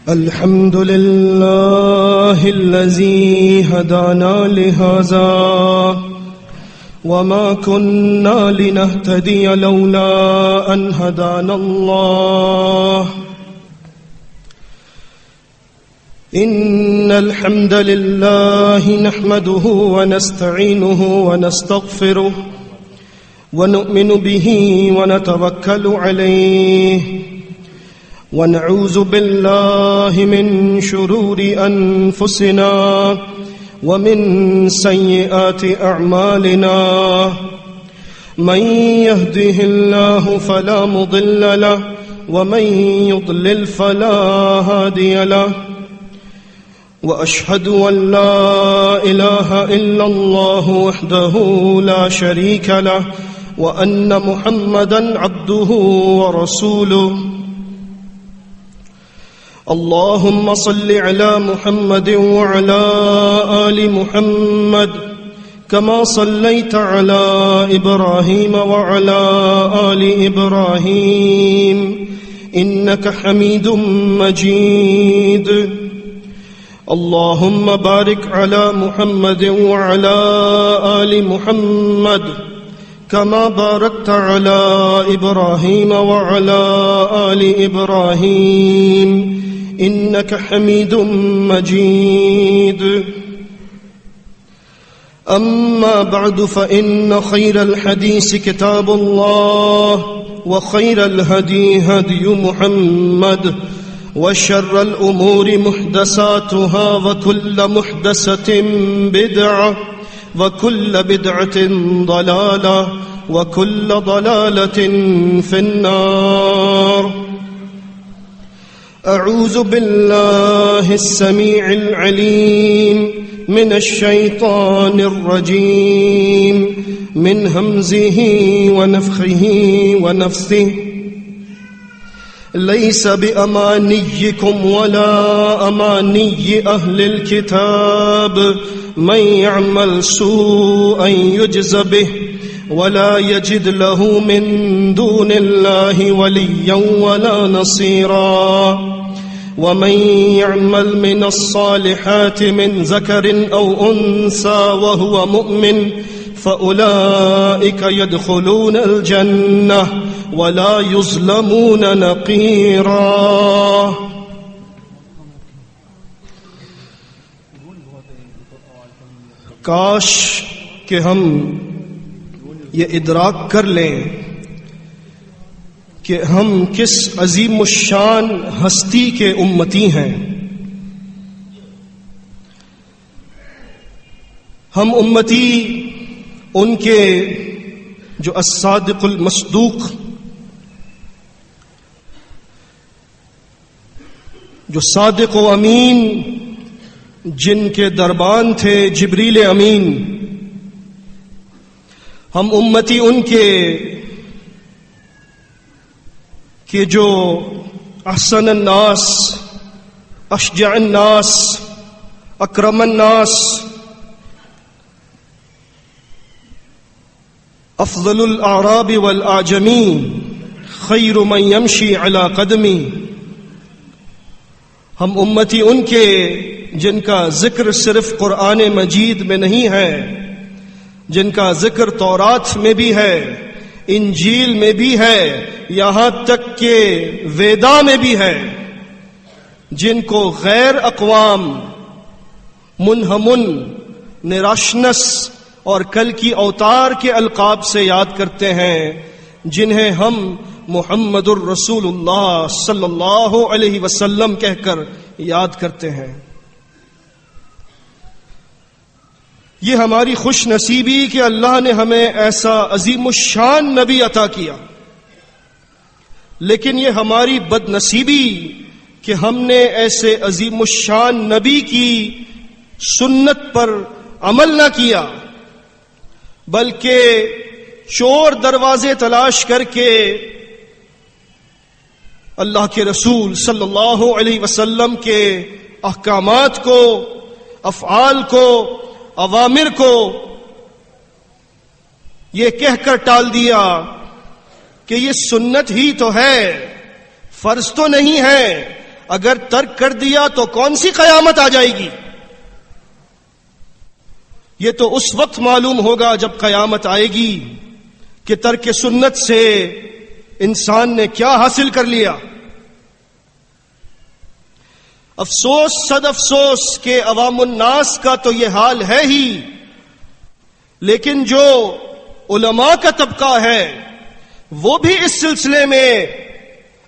الحمد لله الذي هدانا لهذا وما كنا لنهتدي لولا أن هدانا الله إن الحمد لله نحمده ونستعينه ونستغفره ونؤمن به ونتوكل عليه ونعوذ بالله من شرور أنفسنا ومن سيئات أعمالنا من يهده الله فلا مضل له ومن يضلل فلا هادي له وأشهد أن لا إله إلا الله وحده لا شريك له وأن محمدا عبده ورسوله اللهم صل على محمد وعلى آل محمد كما صليت على إبراهيم وعلى آل إبراهيم إنك حميد مجيد اللهم بارك على محمد وعلى آل محمد كما باركت على إبراهيم وعلى آل إبراهيم إنك حميد مجيد أما بعد فإن خير الحديث كتاب الله وخير الهدي هدي محمد وشر الأمور محدثاتها وكل محدثة بدعة وكل بدعة ضلالة وكل ضلالة في النار أعوذ بالله السميع العليم من الشيطان الرجيم من همزه ونفخه ونفثه ليس بأمانيكم ولا أماني أهل الكتاب من يعمل سوءا يجز به ولا يجد له من دون الله وليا ولا نصيرا ومن يعمل من الصالحات من ذكر أو أنثى وهو مؤمن فأولئك يدخلون الجنة ولا يظلمون نقيرا کاش کہ ہم یہ ادراک کر لیں کہ ہم کس عظیم الشان ہستی کے امتی ہیں. ہم امتی ان کے جو الصادق المصدوق، جو صادق و امین، جن کے دربان تھے جبریل امین. ہم امتی ان کے کہ جو احسن الناس، اشجع الناس، اکرم الناس، افضل الاعراب والاعجمین، خیر من یمشی علی قدمی. ہم امتی ان کے جن کا ذکر صرف قرآن مجید میں نہیں ہے، جن کا ذکر تورات میں بھی ہے، انجیل میں بھی ہے، یہاں تک کہ ویدا میں بھی ہے، جن کو غیر اقوام منہمن، نراشنس اور کل کی اوتار کے القاب سے یاد کرتے ہیں، جنہیں ہم محمد الرسول اللہ صلی اللہ علیہ وسلم کہہ کر یاد کرتے ہیں. یہ ہماری خوش نصیبی کہ اللہ نے ہمیں ایسا عظیم الشان نبی عطا کیا، لیکن یہ ہماری بد نصیبی کہ ہم نے ایسے عظیم الشان نبی کی سنت پر عمل نہ کیا، بلکہ چور دروازے تلاش کر کے اللہ کے رسول صلی اللہ علیہ وسلم کے احکامات کو، افعال کو، اوامر کو یہ کہہ کر ٹال دیا کہ یہ سنت ہی تو ہے، فرض تو نہیں ہے. اگر ترک کر دیا تو کون سی قیامت آ جائے گی؟ یہ تو اس وقت معلوم ہوگا جب قیامت آئے گی کہ ترک سنت سے انسان نے کیا حاصل کر لیا۔ افسوس صد افسوس کہ عوام الناس کا تو یہ حال ہے ہی، لیکن جو علماء کا طبقہ ہے وہ بھی اس سلسلے میں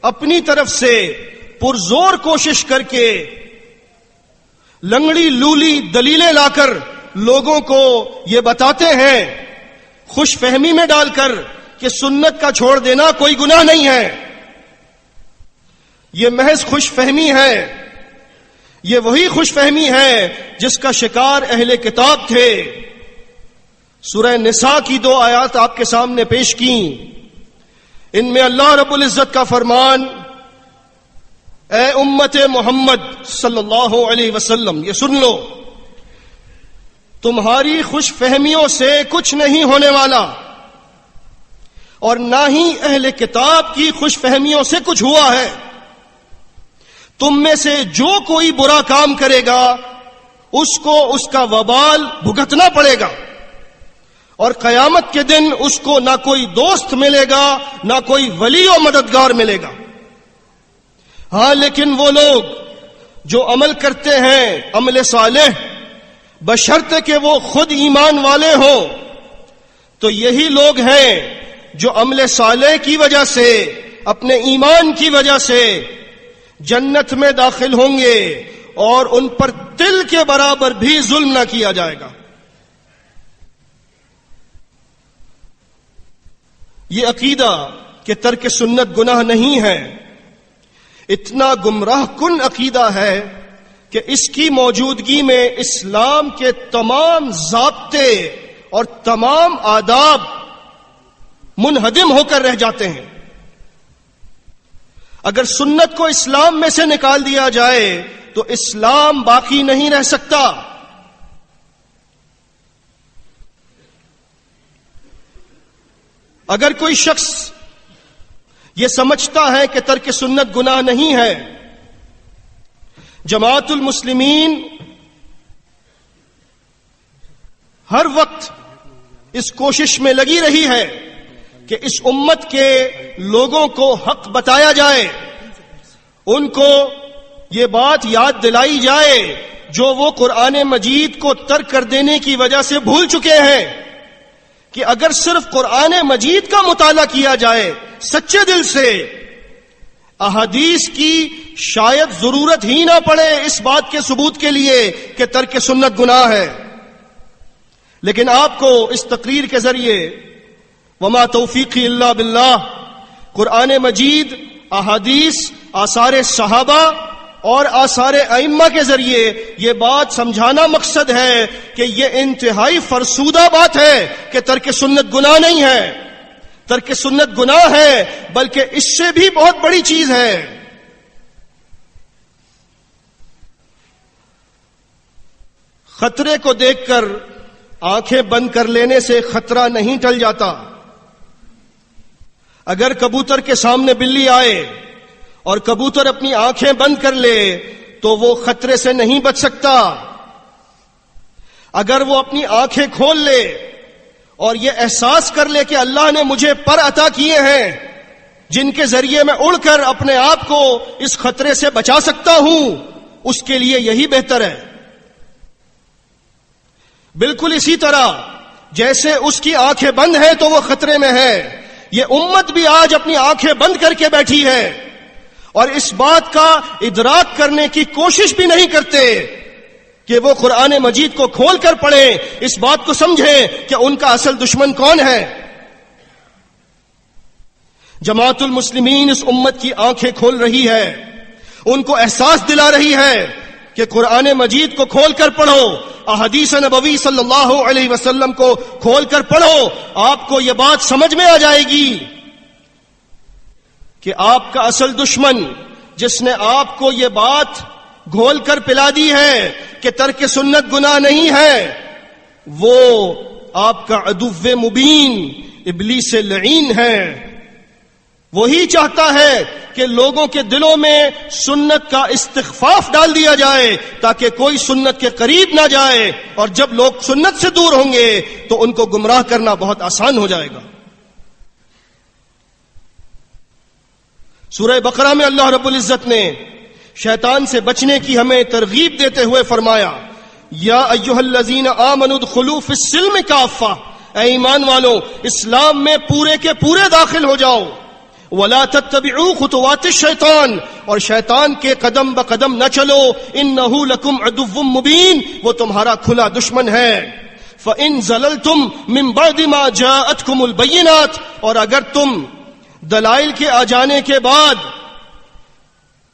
اپنی طرف سے پرزور کوشش کر کے لنگڑی لولی دلیلیں لا کر لوگوں کو یہ بتاتے ہیں، خوش فہمی میں ڈال کر کہ سنت کا چھوڑ دینا کوئی گناہ نہیں ہے۔ یہ محض خوش فہمی ہے، یہ وہی خوش فہمی ہے جس کا شکار اہل کتاب تھے۔ سورہ نساء کی 2 آیات آپ کے سامنے پیش کی، ان میں اللہ رب العزت کا فرمان، اے امت محمد صلی اللہ علیہ وسلم، یہ سن لو، تمہاری خوش فہمیوں سے کچھ نہیں ہونے والا، اور نہ ہی اہل کتاب کی خوش فہمیوں سے کچھ ہوا ہے۔ تم میں سے جو کوئی برا کام کرے گا اس کو اس کا وبال بھگتنا پڑے گا، اور قیامت کے دن اس کو نہ کوئی دوست ملے گا نہ کوئی ولی و مددگار ملے گا۔ ہاں لیکن وہ لوگ جو عمل کرتے ہیں عمل صالح، بشرطے کہ وہ خود ایمان والے ہوں، تو یہی لوگ ہیں جو عمل صالح کی وجہ سے، اپنے ایمان کی وجہ سے جنت میں داخل ہوں گے، اور ان پر تل کے برابر بھی ظلم نہ کیا جائے گا۔ یہ عقیدہ کہ ترک سنت گناہ نہیں ہے اتنا گمراہ کن عقیدہ ہے کہ اس کی موجودگی میں اسلام کے تمام ضابطے اور تمام آداب منہدم ہو کر رہ جاتے ہیں۔ اگر سنت کو اسلام میں سے نکال دیا جائے تو اسلام باقی نہیں رہ سکتا۔ اگر کوئی شخص یہ سمجھتا ہے کہ ترک سنت گناہ نہیں ہے، جماعت المسلمین ہر وقت اس کوشش میں لگی رہی ہے کہ اس امت کے لوگوں کو حق بتایا جائے، ان کو یہ بات یاد دلائی جائے جو وہ قرآن مجید کو ترک کر دینے کی وجہ سے بھول چکے ہیں، کہ اگر صرف قرآن مجید کا مطالعہ کیا جائے سچے دل سے، احادیث کی شاید ضرورت ہی نہ پڑے اس بات کے ثبوت کے لیے کہ ترک سنت گناہ ہے۔ لیکن آپ کو اس تقریر کے ذریعے وما توفیقی الا باللہ، قرآن مجید، احادیث، آثار صحابہ اور آثار ائمہ کے ذریعے یہ بات سمجھانا مقصد ہے کہ یہ انتہائی فرسودہ بات ہے کہ ترک سنت گناہ نہیں ہے۔ ترک سنت گناہ ہے، بلکہ اس سے بھی بہت بڑی چیز ہے۔ خطرے کو دیکھ کر آنکھیں بند کر لینے سے خطرہ نہیں ٹل جاتا۔ اگر کبوتر کے سامنے بلی آئے اور کبوتر اپنی آنکھیں بند کر لے تو وہ خطرے سے نہیں بچ سکتا۔ اگر وہ اپنی آنکھیں کھول لے اور یہ احساس کر لے کہ اللہ نے مجھے پر عطا کیے ہیں جن کے ذریعے میں اڑ کر اپنے آپ کو اس خطرے سے بچا سکتا ہوں، اس کے لیے یہی بہتر ہے۔ بالکل اسی طرح جیسے اس کی آنکھیں بند ہیں تو وہ خطرے میں ہے، یہ امت بھی آج اپنی آنکھیں بند کر کے بیٹھی ہے اور اس بات کا ادراک کرنے کی کوشش بھی نہیں کرتے کہ وہ قرآن مجید کو کھول کر پڑھیں، اس بات کو سمجھیں کہ ان کا اصل دشمن کون ہے۔ جماعت المسلمین اس امت کی آنکھیں کھول رہی ہے، ان کو احساس دلا رہی ہے کہ قرآن مجید کو کھول کر پڑھو، احادیث نبوی صلی اللہ علیہ وسلم کو کھول کر پڑھو، آپ کو یہ بات سمجھ میں آ جائے گی کہ آپ کا اصل دشمن جس نے آپ کو یہ بات گھول کر پلا دی ہے کہ ترک سنت گناہ نہیں ہے، وہ آپ کا عدو مبین ابلیس لعین ہے۔ وہی چاہتا ہے کہ لوگوں کے دلوں میں سنت کا استخفاف ڈال دیا جائے تاکہ کوئی سنت کے قریب نہ جائے، اور جب لوگ سنت سے دور ہوں گے تو ان کو گمراہ کرنا بہت آسان ہو جائے گا۔ سورہ بقرہ میں اللہ رب العزت نے شیطان سے بچنے کی ہمیں ترغیب دیتے ہوئے فرمایا، یا ایھا الذین آمنوا ادخلوا فی السلم کافہ، اے ایمان والو اسلام میں پورے کے پورے داخل ہو جاؤ، ولا تتبعوا خطوات الشیطان، اور شیطان کے قدم بقدم نہ چلو، انہ لکم عدو مبین، وہ تمہارا کھلا دشمن ہے۔ فإن زللتم من بعد ما جاءتکم البینات، اور اگر تم دلائل کے آ جانے کے بعد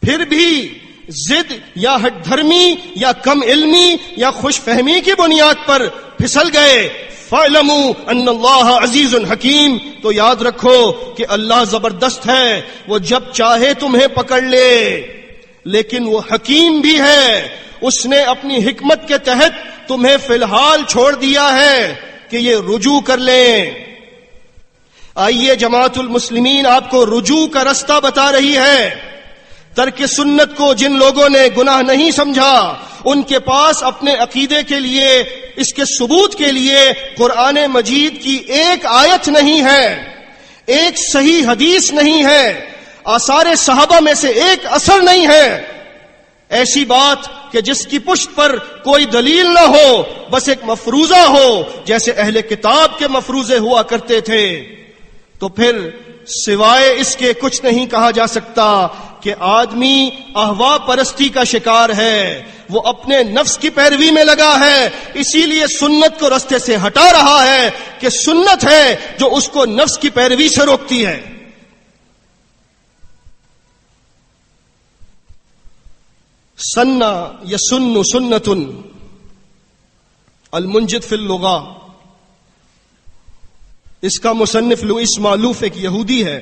پھر بھی ضد یا ہٹ دھرمی یا کم علمی یا خوش فہمی کی بنیاد پر پھسل گئے، فَاعْلَمُوا أَنَّ اللَّهَ عَزِيزٌ حَكِيمٌ، تو یاد رکھو کہ اللہ زبردست ہے، وہ جب چاہے تمہیں پکڑ لے، لیکن وہ حکیم بھی ہے، اس نے اپنی حکمت کے تحت تمہیں فی الحال چھوڑ دیا ہے کہ یہ رجوع کر لیں۔ آئیے جماعت المسلمین آپ کو رجوع کا رستہ بتا رہی ہے۔ ترک سنت کو جن لوگوں نے گناہ نہیں سمجھا، ان کے پاس اپنے عقیدے کے لیے، اس کے ثبوت کے لیے قرآن مجید کی ایک آیت نہیں ہے، ایک صحیح حدیث نہیں ہے، آثار صحابہ میں سے ایک اثر نہیں ہے، ایسی بات کہ جس کی پشت پر کوئی دلیل نہ ہو، بس ایک مفروضہ ہو جیسے اہل کتاب کے مفروضے ہوا کرتے تھے، تو پھر سوائے اس کے کچھ نہیں کہا جا سکتا کہ آدمی اہوا پرستی کا شکار ہے، وہ اپنے نفس کی پیروی میں لگا ہے، اسی لیے سنت کو رستے سے ہٹا رہا ہے کہ سنت ہے جو اس کو نفس کی پیروی سے روکتی ہے۔ سنہ یسن سنۃ، المنجد فی اللغہ، اس کا مصنف لوئس مالوف ایک یہودی ہے،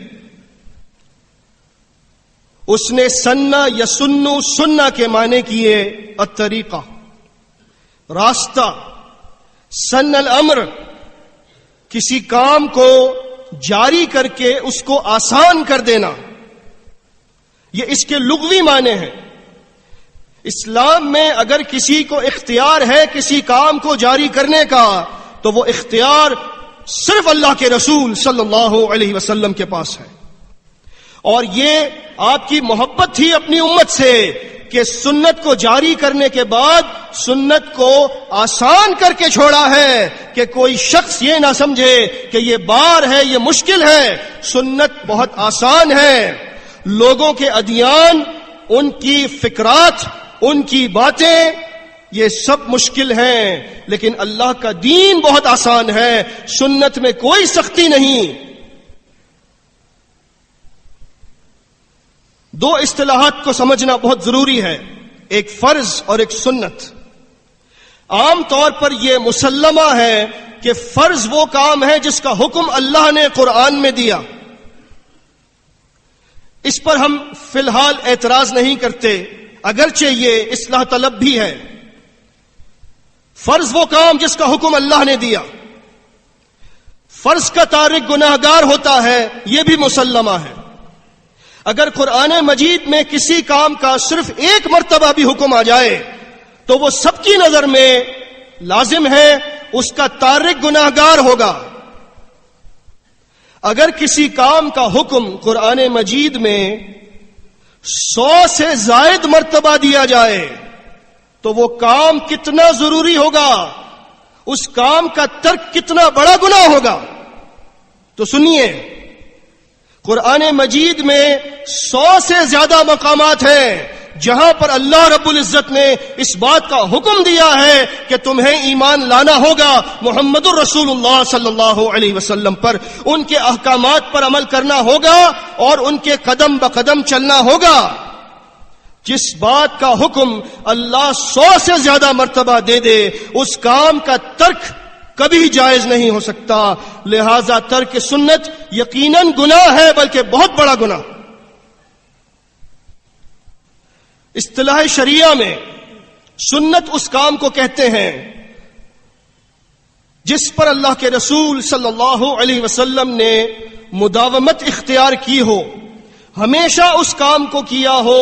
اس نے سنہ یسن سنہ کے معنی کیے الطریقہ، راستہ، سن الامر، کسی کام کو جاری کر کے اس کو آسان کر دینا، یہ اس کے لغوی معنی ہیں۔ اسلام میں اگر کسی کو اختیار ہے کسی کام کو جاری کرنے کا، تو وہ اختیار صرف اللہ کے رسول صلی اللہ علیہ وسلم کے پاس ہے، اور یہ آپ کی محبت تھی اپنی امت سے کہ سنت کو جاری کرنے کے بعد سنت کو آسان کر کے چھوڑا ہے کہ کوئی شخص یہ نہ سمجھے کہ یہ بار ہے، یہ مشکل ہے۔ سنت بہت آسان ہے، لوگوں کے ادیان، ان کی فکرات، ان کی باتیں، یہ سب مشکل ہیں، لیکن اللہ کا دین بہت آسان ہے، سنت میں کوئی سختی نہیں۔ دو اصطلاحات کو سمجھنا بہت ضروری ہے، ایک فرض اور ایک سنت۔ عام طور پر یہ مسلمہ ہے کہ فرض وہ کام ہے جس کا حکم اللہ نے قرآن میں دیا، اس پر ہم فی الحال اعتراض نہیں کرتے، اگرچہ یہ اصلاح طلب بھی ہے۔ فرض وہ کام جس کا حکم اللہ نے دیا، فرض کا تارک گناہگار ہوتا ہے، یہ بھی مسلمہ ہے۔ اگر قرآن مجید میں کسی کام کا صرف ایک مرتبہ بھی حکم آ جائے تو وہ سب کی نظر میں لازم ہے، اس کا تارک گناہگار ہوگا۔ اگر کسی کام کا حکم قرآن مجید میں 100 سے زائد مرتبہ دیا جائے تو وہ کام کتنا ضروری ہوگا، اس کام کا ترک کتنا بڑا گناہ ہوگا۔ تو سنیے، قرآن مجید میں 100 سے زیادہ مقامات ہیں جہاں پر اللہ رب العزت نے اس بات کا حکم دیا ہے کہ تمہیں ایمان لانا ہوگا محمد الرسول اللہ صلی اللہ علیہ وسلم پر، ان کے احکامات پر عمل کرنا ہوگا اور ان کے قدم بقدم چلنا ہوگا۔ جس بات کا حکم اللہ 100 سے زیادہ مرتبہ دے دے، اس کام کا ترک کبھی جائز نہیں ہو سکتا، لہذا ترک سنت یقیناً گناہ ہے، بلکہ بہت بڑا گناہ۔ اصطلاح شریعہ میں سنت اس کام کو کہتے ہیں جس پر اللہ کے رسول صلی اللہ علیہ وسلم نے مداومت اختیار کی ہو، ہمیشہ اس کام کو کیا ہو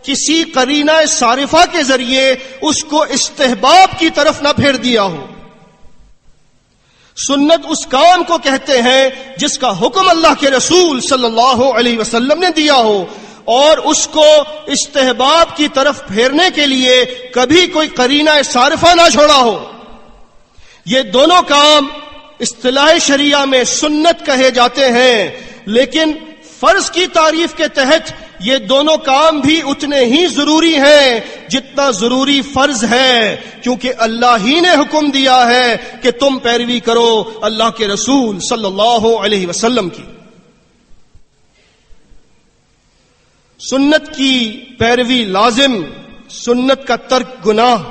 کسی قرینہ صارفہ کے ذریعے اس کو استحباب کی طرف نہ پھیر دیا ہو. سنت اس کام کو کہتے ہیں جس کا حکم اللہ کے رسول صلی اللہ علیہ وسلم نے دیا ہو اور اس کو استحباب کی طرف پھیرنے کے لیے کبھی کوئی قرینہ صارفہ نہ چھوڑا ہو. یہ دونوں کام اصطلاح شریعہ میں سنت کہے جاتے ہیں، لیکن فرض کی تعریف کے تحت یہ دونوں کام بھی اتنے ہی ضروری ہیں جتنا ضروری فرض ہے، کیونکہ اللہ ہی نے حکم دیا ہے کہ تم پیروی کرو اللہ کے رسول صلی اللہ علیہ وسلم کی. سنت کی پیروی لازم، سنت کا ترک گناہ.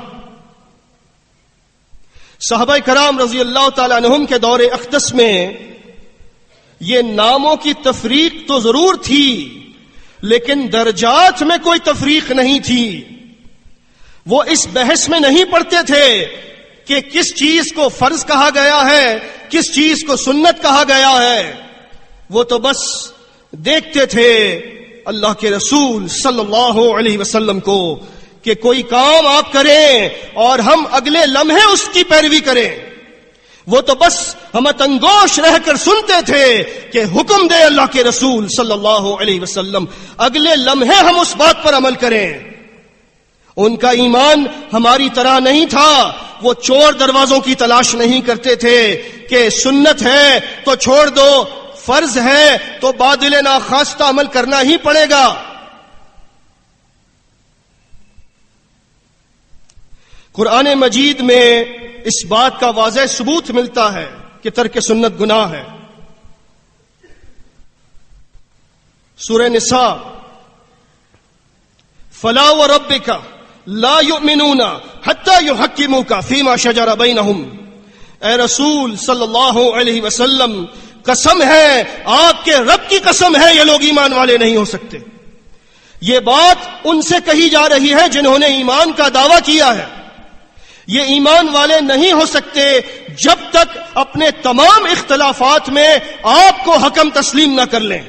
صحابہ کرام رضی اللہ تعالی عنہم کے دور اقدس میں یہ ناموں کی تفریق تو ضرور تھی، لیکن درجات میں کوئی تفریق نہیں تھی. وہ اس بحث میں نہیں پڑتے تھے کہ کس چیز کو فرض کہا گیا ہے، کس چیز کو سنت کہا گیا ہے. وہ تو بس دیکھتے تھے اللہ کے رسول صلی اللہ علیہ وسلم کو کہ کوئی کام آپ کریں اور ہم اگلے لمحے اس کی پیروی کریں. وہ تو بس ہم تنگوش رہ کر سنتے تھے کہ حکم دے اللہ کے رسول صلی اللہ علیہ وسلم، اگلے لمحے ہم اس بات پر عمل کریں. ان کا ایمان ہماری طرح نہیں تھا. وہ چور دروازوں کی تلاش نہیں کرتے تھے کہ سنت ہے تو چھوڑ دو، فرض ہے تو بادل ناخواستہ عمل کرنا ہی پڑے گا. قرآن مجید میں اس بات کا واضح ثبوت ملتا ہے کہ ترک سنت گناہ ہے. سورہ نساء، فلا وربک لا یؤمنون حتی یحکموک فیما شجر بینہم. اے رسول صلی اللہ علیہ وسلم، قسم ہے، آپ کے رب کی قسم ہے، یہ لوگ ایمان والے نہیں ہو سکتے. یہ بات ان سے کہی جا رہی ہے جنہوں نے ایمان کا دعویٰ کیا ہے. یہ ایمان والے نہیں ہو سکتے جب تک اپنے تمام اختلافات میں آپ کو حکم تسلیم نہ کر لیں.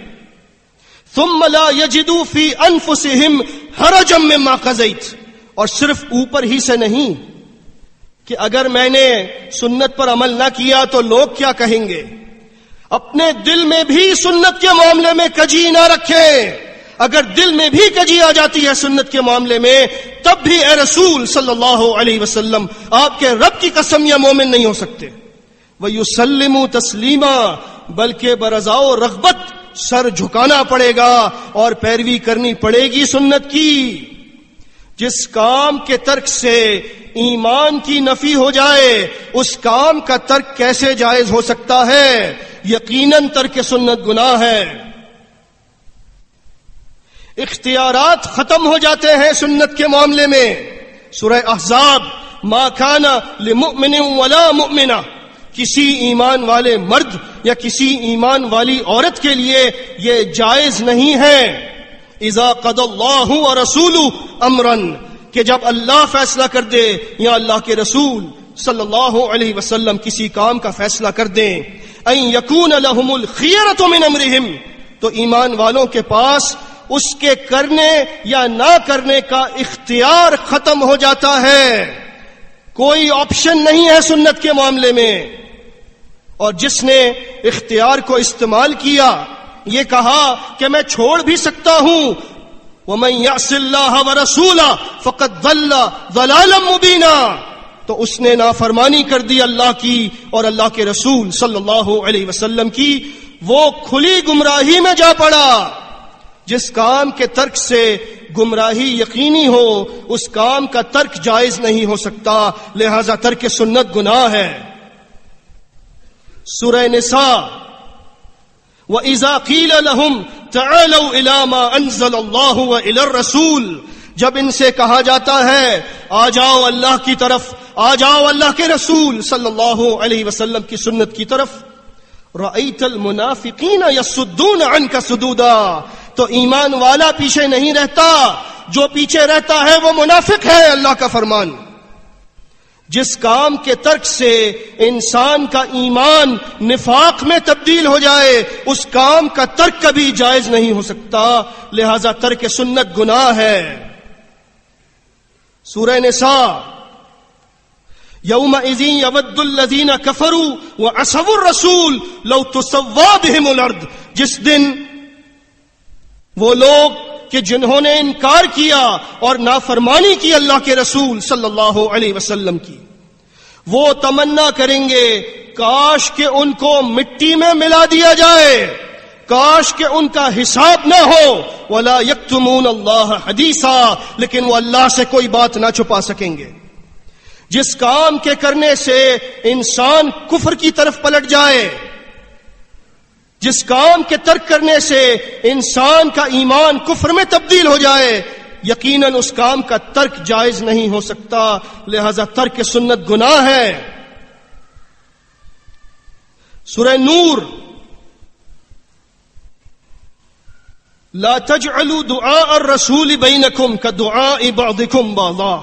ثم لا یجدوا فی انفسہم حرجا مما قضیت. اور صرف اوپر ہی سے نہیں کہ اگر میں نے سنت پر عمل نہ کیا تو لوگ کیا کہیں گے. اپنے دل میں بھی سنت کے معاملے میں کجی نہ رکھیں. اگر دل میں بھی کجی آ جاتی ہے سنت کے معاملے میں، تب بھی اے رسول صلی اللہ علیہ وسلم، آپ کے رب کی قسم یہ مومن نہیں ہو سکتے. وَيُسَلِّمُ تَسْلِيمًا، بلکہ برضا و رغبت سر جھکانا پڑے گا اور پیروی کرنی پڑے گی سنت کی. جس کام کے ترک سے ایمان کی نفی ہو جائے اس کام کا ترک کیسے جائز ہو سکتا ہے؟ یقیناً ترک سنت گناہ ہے. اختیارات ختم ہو جاتے ہیں سنت کے معاملے میں. سورہ احزاب، ما کان لمؤمن ولا مؤمنہ، کسی ایمان والے مرد یا کسی ایمان والی عورت کے لیے یہ جائز نہیں ہے. اذا قضى اللہ ورسولہ امرا، کہ جب اللہ فیصلہ کر دے یا اللہ کے رسول صلی اللہ علیہ وسلم کسی کام کا فیصلہ کر دیں، ان یکون لہم الخیرۃ من امرہم، تو ایمان والوں کے پاس اس کے کرنے یا نہ کرنے کا اختیار ختم ہو جاتا ہے. کوئی آپشن نہیں ہے سنت کے معاملے میں. اور جس نے اختیار کو استعمال کیا، یہ کہا کہ میں چھوڑ بھی سکتا ہوں، وَمَن يَعْصِ اللَّهَ وَرَسُولَهُ فَقَدْ ضَلَّ ضَلَالًا مُبِينًا، تو اس نے نافرمانی کر دی اللہ کی اور اللہ کے رسول صلی اللہ علیہ وسلم کی. وہ کھلی گمراہی میں جا پڑا. جس کام کے ترک سے گمراہی یقینی ہو اس کام کا ترک جائز نہیں ہو سکتا، لہذا ترک سنت گناہ ہے. سورہ نساء، وَإِذَا قِيلَ لَهُمْ تَعَالَوْا إِلَى مَا أَنزَلَ اللَّهُ وَإِلَى الرَّسُولِ، جب ان سے کہا جاتا ہے آ جاؤ اللہ کی طرف، آ جاؤ اللہ کے رسول صلی اللہ علیہ وسلم کی سنت کی طرف، رَأَيْتَ الْمُنَافِقِينَ يَصُدُّونَ عَنْكَ صُدُودًا، تو ایمان والا پیچھے نہیں رہتا، جو پیچھے رہتا ہے وہ منافق ہے. اللہ کا فرمان، جس کام کے ترک سے انسان کا ایمان نفاق میں تبدیل ہو جائے اس کام کا ترک کبھی جائز نہیں ہو سکتا، لہذا ترک سنت گناہ ہے۔ سورہ نساء، یومئذ یود الذین کفروا وعصوا الرسول لو تسوی بہم الارض، جس دن وہ لوگ کہ جنہوں نے انکار کیا اور نافرمانی کی اللہ کے رسول صلی اللہ علیہ وسلم کی، وہ تمنا کریں گے کاش کہ ان کو مٹی میں ملا دیا جائے، کاش کہ ان کا حساب نہ ہو۔ وَلَا يَكْتُمُونَ اللَّهَ حَدِيثًا، لیکن وہ اللہ سے کوئی بات نہ چھپا سکیں گے۔ جس کام کے کرنے سے انسان کفر کی طرف پلٹ جائے، جس کام کے ترک کرنے سے انسان کا ایمان کفر میں تبدیل ہو جائے، یقیناً اس کام کا ترک جائز نہیں ہو سکتا، لہذا ترک سنت گناہ ہے۔ سورہ نور، لا تجعلوا دعاء الرسول بینکم کدعاء بعضکم بعضا،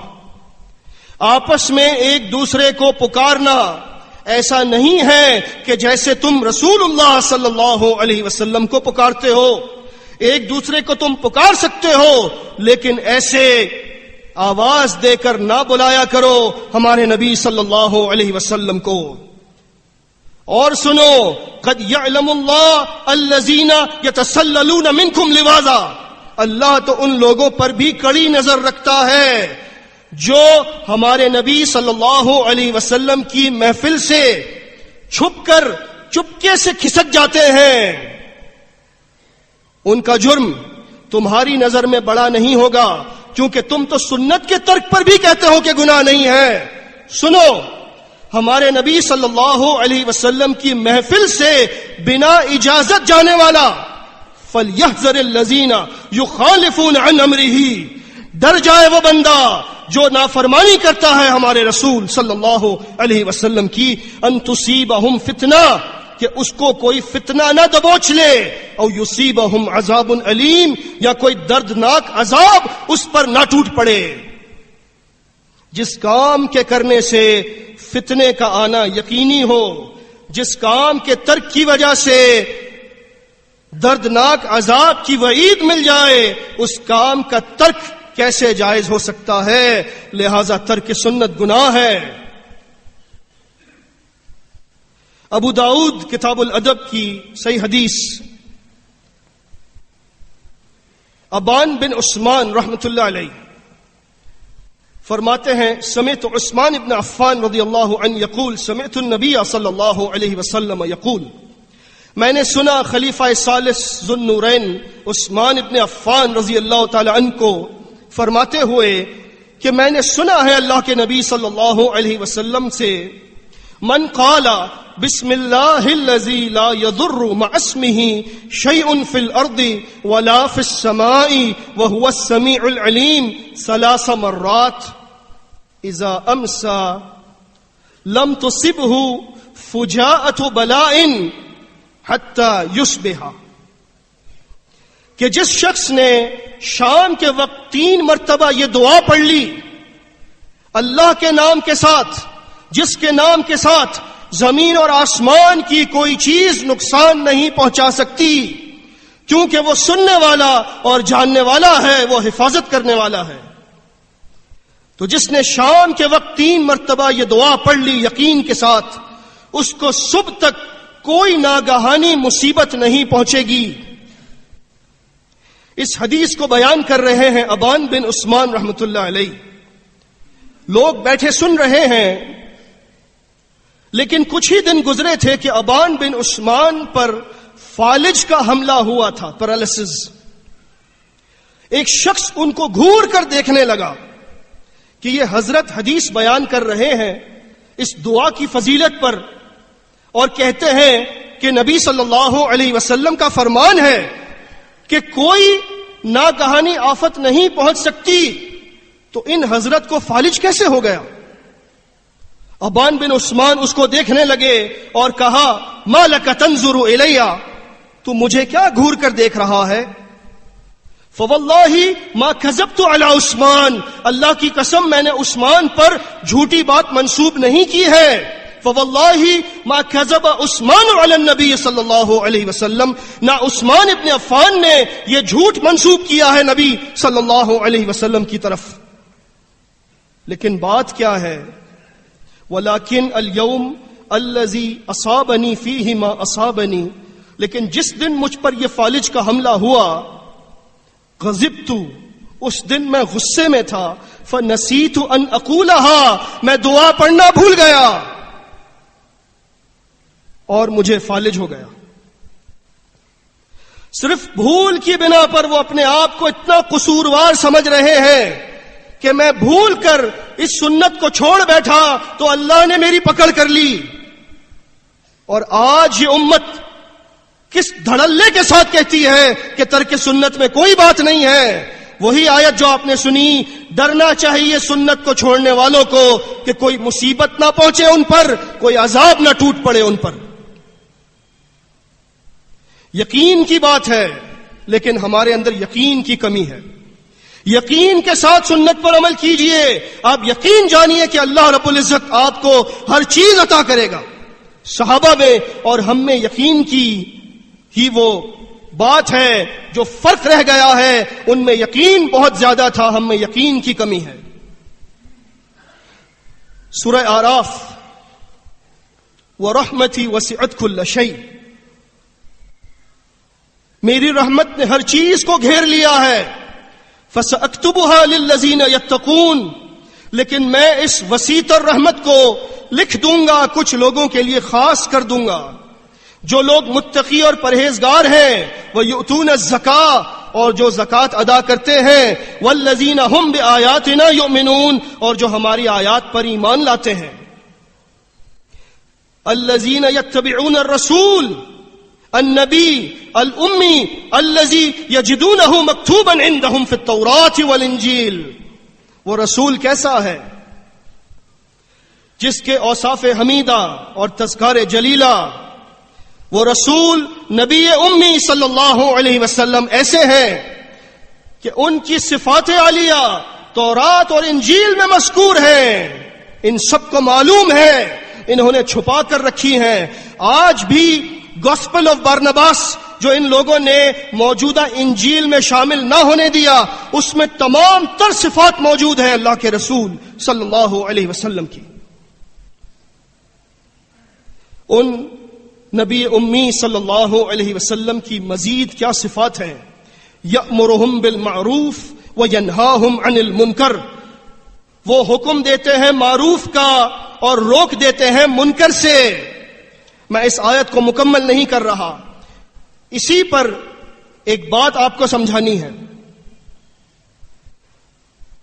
آپس میں ایک دوسرے کو پکارنا ایسا نہیں ہے کہ جیسے تم رسول اللہ صلی اللہ علیہ وسلم کو پکارتے ہو، ایک دوسرے کو تم پکار سکتے ہو لیکن ایسے آواز دے کر نہ بلایا کرو ہمارے نبی صلی اللہ علیہ وسلم کو۔ اور سنو، قد یعلم اللہ الذین یتسللون منکم لواذا، اللہ تو ان لوگوں پر بھی کڑی نظر رکھتا ہے جو ہمارے نبی صلی اللہ علیہ وسلم کی محفل سے چھپ کر چپکے سے کھسک جاتے ہیں۔ ان کا جرم تمہاری نظر میں بڑا نہیں ہوگا، کیونکہ تم تو سنت کے ترک پر بھی کہتے ہو کہ گناہ نہیں ہے۔ سنو، ہمارے نبی صلی اللہ علیہ وسلم کی محفل سے بنا اجازت جانے والا، فَلْيَحْذَرِ الَّذِينَ يُخَالِفُونَ عَنْ أَمْرِهِ، ڈر جائے وہ بندہ جو نافرمانی کرتا ہے ہمارے رسول صلی اللہ علیہ وسلم کی، ان تصیبہم فتنہ، کہ اس کو کوئی فتنہ نہ دبوچ لے، او یصیبہم عذاب علیم، یا کوئی دردناک عذاب اس پر نہ ٹوٹ پڑے۔ جس کام کے کرنے سے فتنے کا آنا یقینی ہو، جس کام کے ترک کی وجہ سے دردناک عذاب کی وعید مل جائے، اس کام کا ترک کیسے جائز ہو سکتا ہے؟ لہذا ترک سنت گناہ ہے۔ ابو داؤد کتاب الادب کی صحیح حدیث، ابان بن عثمان رحمۃ اللہ علیہ فرماتے ہیں، سمعت عثمان بن عفان رضی اللہ عنہ یقول سمعت النبی صلی اللہ علیہ وسلم یقول، میں نے سنا خلیفہ ثالث ذو النورین عثمان بن عفان رضی اللہ تعالی عنہ کو فرماتے ہوئے کہ میں نے سنا ہے اللہ کے نبی صلی اللہ علیہ وسلم سے، من قال بسم اللہ الذی لا یضر مع اسمہ شیء فی الارض ولا فی السماء وهو السمیع العلیم 3 مرات اذا امسى لم تصبه فجاءة بلاء حتى یصبح، کہ جس شخص نے شام کے وقت 3 مرتبہ یہ دعا پڑھ لی اللہ کے نام کے ساتھ، جس کے نام کے ساتھ زمین اور آسمان کی کوئی چیز نقصان نہیں پہنچا سکتی، کیونکہ وہ سننے والا اور جاننے والا ہے، وہ حفاظت کرنے والا ہے۔ تو جس نے شام کے وقت 3 مرتبہ یہ دعا پڑھ لی یقین کے ساتھ، اس کو صبح تک کوئی ناگہانی مصیبت نہیں پہنچے گی۔ اس حدیث کو بیان کر رہے ہیں ابان بن عثمان رحمۃ اللہ علیہ۔ لوگ بیٹھے سن رہے ہیں، لیکن کچھ ہی دن گزرے تھے کہ ابان بن عثمان پر فالج کا حملہ ہوا تھا، پیرالسس۔ ایک شخص ان کو گھور کر دیکھنے لگا کہ یہ حضرت حدیث بیان کر رہے ہیں اس دعا کی فضیلت پر، اور کہتے ہیں کہ نبی صلی اللہ علیہ وسلم کا فرمان ہے کہ کوئی ناگہانی آفت نہیں پہنچ سکتی، تو ان حضرت کو فالج کیسے ہو گیا؟ ابان بن عثمان اس کو دیکھنے لگے اور کہا، ما لک تنظر الی، تو مجھے کیا گھور کر دیکھ رہا ہے؟ فواللہ ما کذبت علی عثمان، اللہ کی قسم میں نے عثمان پر جھوٹی بات منسوب نہیں کی ہے. فواللہ ما کذب عثمان علی النبی صلی اللہ علیہ وسلم، نہ عثمان ابن عفان نے یہ جھوٹ منسوب کیا ہے نبی صلی اللہ علیہ وسلم کی طرف. لیکن بات کیا ہے؟ ولیکن اليوم الذی اصابنی فیہ ما اصابنی، لیکن جس دن مجھ پر یہ فالج کا حملہ ہوا، غضبت، اس دن میں غصے میں تھا، فنسیت ان اقولها، میں دعا پڑھنا بھول گیا اور مجھے فالج ہو گیا. صرف بھول کی بنا پر وہ اپنے آپ کو اتنا قصوروار سمجھ رہے ہیں کہ میں بھول کر اس سنت کو چھوڑ بیٹھا تو اللہ نے میری پکڑ کر لی. اور آج یہ امت کس دھڑلے کے ساتھ کہتی ہے کہ ترک سنت میں کوئی بات نہیں ہے. وہی آیت جو آپ نے سنی، ڈرنا چاہیے سنت کو چھوڑنے والوں کو کہ کوئی مصیبت نہ پہنچے ان پر، کوئی عذاب نہ ٹوٹ پڑے ان پر. یقین کی بات ہے، لیکن ہمارے اندر یقین کی کمی ہے. یقین کے ساتھ سنت پر عمل کیجئے. آپ یقین جانیے کہ اللہ رب العزت آپ کو ہر چیز عطا کرے گا. صحابہ میں اور ہم میں یقین کی ہی وہ بات ہے جو فرق رہ گیا ہے. ان میں یقین بہت زیادہ تھا، ہم میں یقین کی کمی ہے. سورہ اعراف، وَرَحْمَتِي وَسِعَتْ كُلَّ شَيْءٍ، میری رحمت نے ہر چیز کو گھیر لیا ہے. فَسَأَكْتُبُهَا لِلَّذِينَ يَتَّقُونَ، لیکن میں اس وسیع تر رحمت کو لکھ دوں گا، کچھ لوگوں کے لیے خاص کر دوں گا. جو لوگ متقی اور پرہیزگار ہیں، وَيُؤْتُونَ الزَّكَاةَ، اور جو زکوٰۃ ادا کرتے ہیں، وَالَّذِينَ هُمْ بِآيَاتِنَا يُؤْمِنُونَ، اور جو ہماری آیات پر ایمان لاتے ہیں. الَّذِينَ يَتَّبِعُونَ الرَّسُولَ النبی الأمی الذی یجدونہ مکتوبا عندہم فی التوراۃ والانجیل. وہ رسول کیسا ہے؟ جس کے اوصاف حمیدہ اور تذکار جلیلہ. وہ رسول نبی امی صلی اللہ علیہ وسلم ایسے ہیں کہ ان کی صفات عالیہ تورات اور انجیل میں مذکور ہیں. ان سب کو معلوم ہے، انہوں نے چھپا کر رکھی ہیں. آج بھی گوسپل آف بارنباس جو ان لوگوں نے موجودہ انجیل میں شامل نہ ہونے دیا، اس میں تمام تر صفات موجود ہیں اللہ کے رسول صلی اللہ علیہ وسلم کی. ان نبی امی صلی اللہ علیہ وسلم کی مزید کیا صفات ہیں؟ یأمرہم بالمعروف وینہاہم عن المنکر، وہ حکم دیتے ہیں معروف کا اور روک دیتے ہیں منکر سے. میں اس آیت کو مکمل نہیں کر رہا، اسی پر ایک بات آپ کو سمجھانی ہے.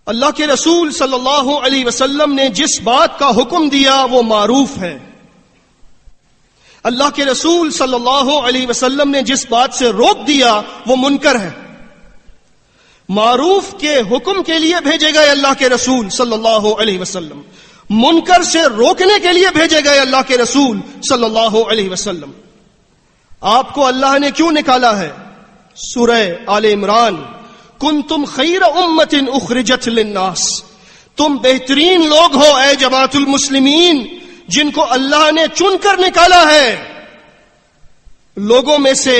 اللہ کے رسول صلی اللہ علیہ وسلم نے جس بات کا حکم دیا وہ معروف ہے. اللہ کے رسول صلی اللہ علیہ وسلم نے جس بات سے روک دیا وہ منکر ہے. معروف کے حکم کے لیے بھیجے گئے اللہ کے رسول صلی اللہ علیہ وسلم، منکر سے روکنے کے لیے بھیجے گئے اللہ کے رسول صلی اللہ علیہ وسلم. آپ کو اللہ نے کیوں نکالا ہے؟ سورہ آل عمران، کنتم خیر امت اخرجت للناس، تم بہترین لوگ ہو اے جماعت المسلمین جن کو اللہ نے چن کر نکالا ہے. لوگوں میں سے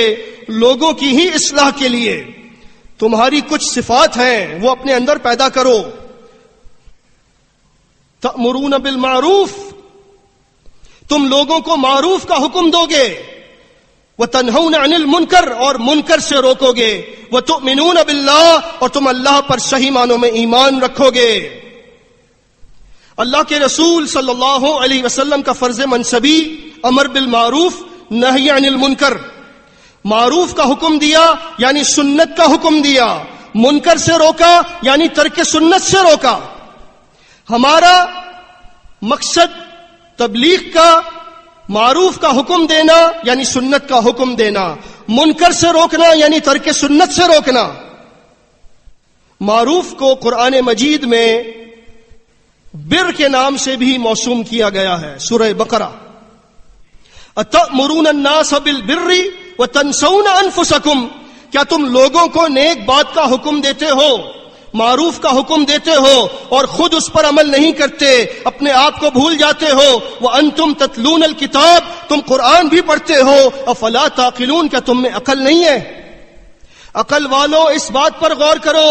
لوگوں کی ہی اصلاح کے لیے تمہاری کچھ صفات ہیں وہ اپنے اندر پیدا کرو. تأمرون بالمعروف، تم لوگوں کو معروف کا حکم دو گے. وتنہون عن المنکر، اور منکر سے روکو گے. وتؤمنون باللہ، اور تم اللہ پر صحیح معنوں میں ایمان رکھو گے. اللہ کے رسول صلی اللہ علیہ وسلم کا فرض منصبی امر بالمعروف نہی عن المنکر. معروف کا حکم دیا یعنی سنت کا حکم دیا، منکر سے روکا یعنی ترک سنت سے روکا. ہمارا مقصد تبلیغ کا معروف کا حکم دینا یعنی سنت کا حکم دینا، منکر سے روکنا یعنی ترک سنت سے روکنا. معروف کو قرآن مجید میں بر کے نام سے بھی موسوم کیا گیا ہے. سورہ بقرہ، اتأمرون الناس بالبر وتنسون انفسکم، کیا تم لوگوں کو نیک بات کا حکم دیتے ہو، معروف کا حکم دیتے ہو اور خود اس پر عمل نہیں کرتے، اپنے آپ کو بھول جاتے ہو؟ وَأَنْتُمْ تَتْلُونَ الْكِتَابَ، تم قرآن بھی پڑھتے ہو، أَفَلَا تَعْقِلُونَ، کیا تم میں عقل نہیں ہے؟ عقل والو اس بات پر غور کرو،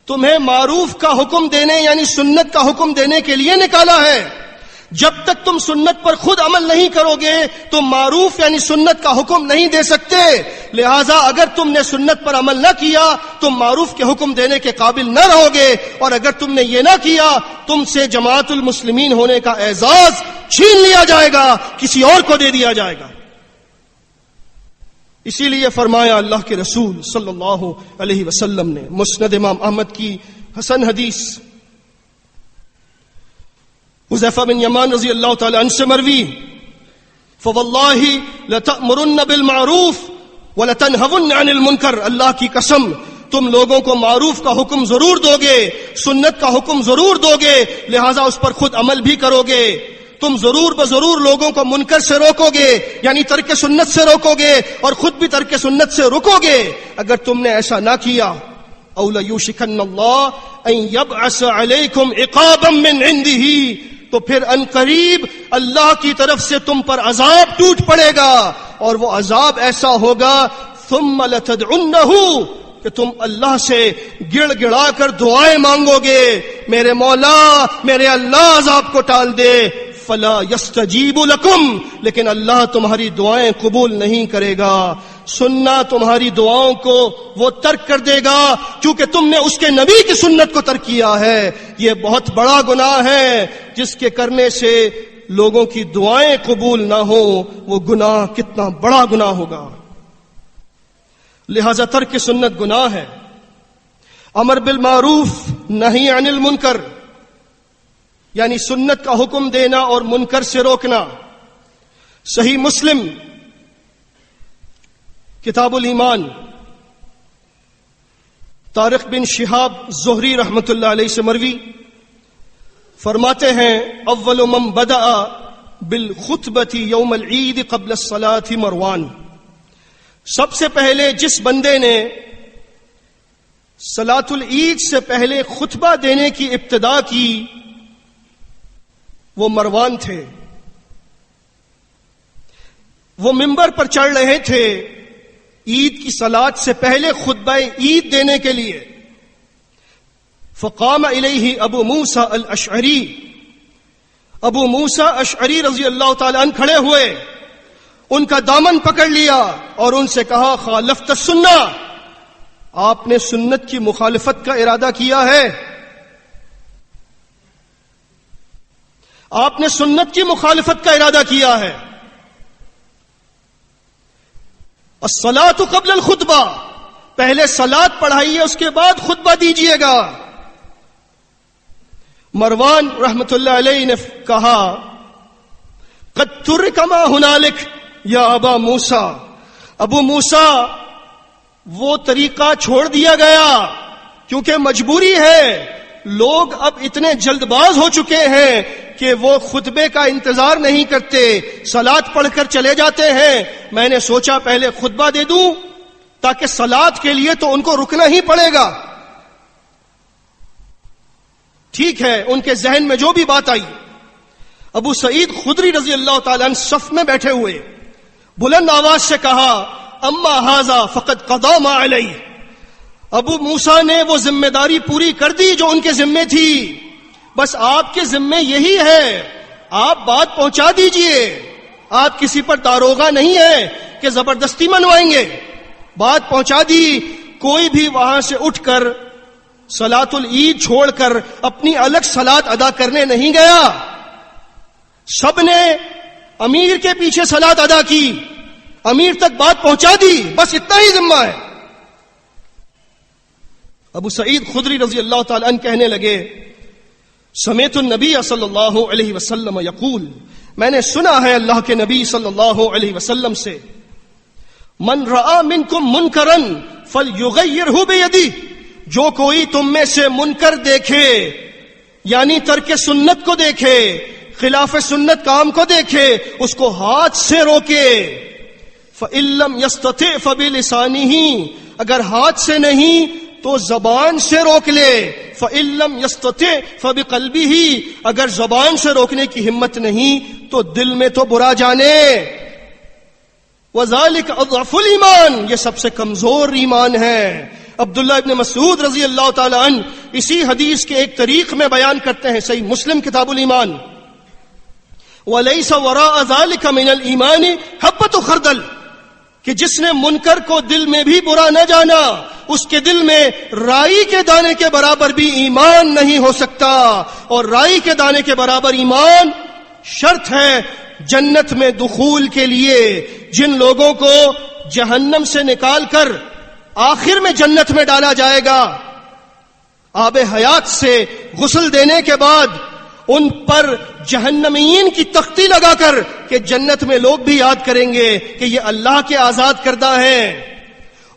تمہیں معروف کا حکم دینے یعنی سنت کا حکم دینے کے لیے نکالا ہے۔ جب تک تم سنت پر خود عمل نہیں کرو گے تم معروف یعنی سنت کا حکم نہیں دے سکتے، لہٰذا اگر تم نے سنت پر عمل نہ کیا تم معروف کے حکم دینے کے قابل نہ رہو گے، اور اگر تم نے یہ نہ کیا تم سے جماعت المسلمین ہونے کا اعزاز چھین لیا جائے گا، کسی اور کو دے دیا جائے گا۔ اسی لیے فرمایا اللہ کے رسول صلی اللہ علیہ وسلم نے، مسند امام احمد کی حسن حدیث حذیفہ بن یمان رضی اللہ تعالی عنہ سے مروی، فواللہ لتأمرن بالمعروف ولتنہون عن المنکر، اللہ کی قسم تم لوگوں کو معروف کا حکم ضرور دو گے، سنت کا حکم ضرور دو گے، لہٰذا اس پر خود عمل بھی کرو گے۔ تم ضرور بضرور لوگوں کو منکر سے روکو گے یعنی ترک سنت سے روکو گے اور خود بھی ترک سنت سے رکو گے۔ اگر تم نے ایسا نہ کیا أَوْ لَيُوشِكَنَّ اللَّهُ أَن يَبْعَثَ عَلَيْكُمْ عِقَابًا مِّنْ عِنْدِهِ، تو پھر ان قریب اللہ کی طرف سے تم پر عذاب ٹوٹ پڑے گا، اور وہ عذاب ایسا ہوگا ثُمَّ لَتَدْعُنَّهُ کہ تم اللہ سے گڑ گڑا کر دعائیں مانگو گے، میرے مولا میرے اللہ عذاب کو ٹال دے، فلا یستجیب لکم، لیکن اللہ تمہاری دعائیں قبول نہیں کرے گا، سننا تمہاری دعاؤں کو وہ ترک کر دے گا کیونکہ تم نے اس کے نبی کی سنت کو ترک کیا ہے۔ یہ بہت بڑا گناہ ہے جس کے کرنے سے لوگوں کی دعائیں قبول نہ ہو، وہ گناہ کتنا بڑا گناہ ہوگا۔ لہذا ترک سنت گناہ ہے، امر بالمعروف نہی عن المنکر یعنی سنت کا حکم دینا اور منکر سے روکنا۔ صحیح مسلم کتاب الایمان، طارق بن شہاب زہری رحمت اللہ علیہ سے مروی، فرماتے ہیں اول من بدأ بالخطبۃ یوم العید قبل الصلاۃ مروان، سب سے پہلے جس بندے نے صلاۃ العید سے پہلے خطبہ دینے کی ابتدا کی وہ مروان تھے۔ وہ ممبر پر چڑھ رہے تھے عید کی صلاۃ سے پہلے خطبہ عید دینے کے لیے، فقام الیہ ابو موسیٰ الاشعری، ابو موسیٰ اشعری رضی اللہ تعالی عنہ کھڑے ہوئے، ان کا دامن پکڑ لیا اور ان سے کہا خالفت السنہ، آپ نے سنت کی مخالفت کا ارادہ کیا ہے، آپ نے سنت کی مخالفت کا ارادہ کیا ہے۔ الصلاۃ قبل الخطبہ، پہلے صلاۃ پڑھائیے اس کے بعد خطبہ دیجیے گا۔ مروان رحمت اللہ علیہ نے کہا قد ترک ما ہنالک یا ابا موسیٰ، ابو موسیٰ وہ طریقہ چھوڑ دیا گیا کیونکہ مجبوری ہے، لوگ اب اتنے جلد باز ہو چکے ہیں کہ وہ خطبے کا انتظار نہیں کرتے، صلاۃ پڑھ کر چلے جاتے ہیں۔ میں نے سوچا پہلے خطبہ دے دوں تاکہ صلاۃ کے لیے تو ان کو رکنا ہی پڑے گا۔ ٹھیک ہے، ان کے ذہن میں جو بھی بات آئی۔ ابو سعید خدری رضی اللہ تعالیٰ عنہ صف میں بیٹھے ہوئے بلند آواز سے کہا اما ھذا فقد قضى ما علیہ، ابو موسیٰ نے وہ ذمہ داری پوری کر دی جو ان کے ذمے تھی، بس آپ کے ذمے یہی ہے، آپ بات پہنچا دیجئے، آپ کسی پر داروغہ نہیں ہے کہ زبردستی منوائیں گے، بات پہنچا دی۔ کوئی بھی وہاں سے اٹھ کر صلاۃ العید چھوڑ کر اپنی الگ صلاۃ ادا کرنے نہیں گیا، سب نے امیر کے پیچھے صلاۃ ادا کی، امیر تک بات پہنچا دی، بس اتنا ہی ذمہ ہے۔ ابو سعید خدری رضی اللہ تعالی عنہ کہنے لگے سمعت النبی صلی اللہ علیہ وسلم یقول، میں نے سنا ہے اللہ کے نبی صلی اللہ علیہ وسلم سے من رأى منکم منکرا فلیغیرہ بیدہ، جو کوئی تم میں سے منکر دیکھے یعنی ترک سنت کو دیکھے، خلاف سنت کام کو دیکھے، اس کو ہاتھ سے روکے، فَإِن لَّمْ يَسْتَطِعْ فَبِلِسَانِهِ، اگر ہاتھ سے نہیں تو زبان سے روک لے. فَإِن لَّمْ يَسْتَطِعْ فَبِقَلْبِهِ، اگر زبان سے روکنے کی ہمت نہیں تو دل میں تو برا جانے. وَذَلِكَ أَضْعَفُ الْإِيمَانِ، یہ سب سے کمزور ایمان ہے. عبداللہ ابن مسعود رضی اللہ تعالی عنہ اسی حدیث کے ایک طریق میں بیان کرتے ہیں، صحیح مسلم کتاب الایمان، وَلَيْسَ وَرَاءَ ذَلِكَ مِنَ الْإِيمَانِ حَبَّةُ خَرْدَلٍ، کہ جس نے منکر کو دل میں بھی برا نہ جانا، اس کے دل میں رائی کے دانے کے برابر بھی ایمان نہیں ہو سکتا. اور رائی کے دانے کے برابر ایمان شرط ہے جنت میں دخول کے لیے. جن لوگوں کو جہنم سے نکال کر آخر میں جنت میں ڈالا جائے گا، آب حیات سے غسل دینے کے بعد ان پر جہنمین کی تختی لگا کر کہ جنت میں لوگ بھی یاد کریں گے کہ یہ اللہ کے آزاد کردہ ہیں.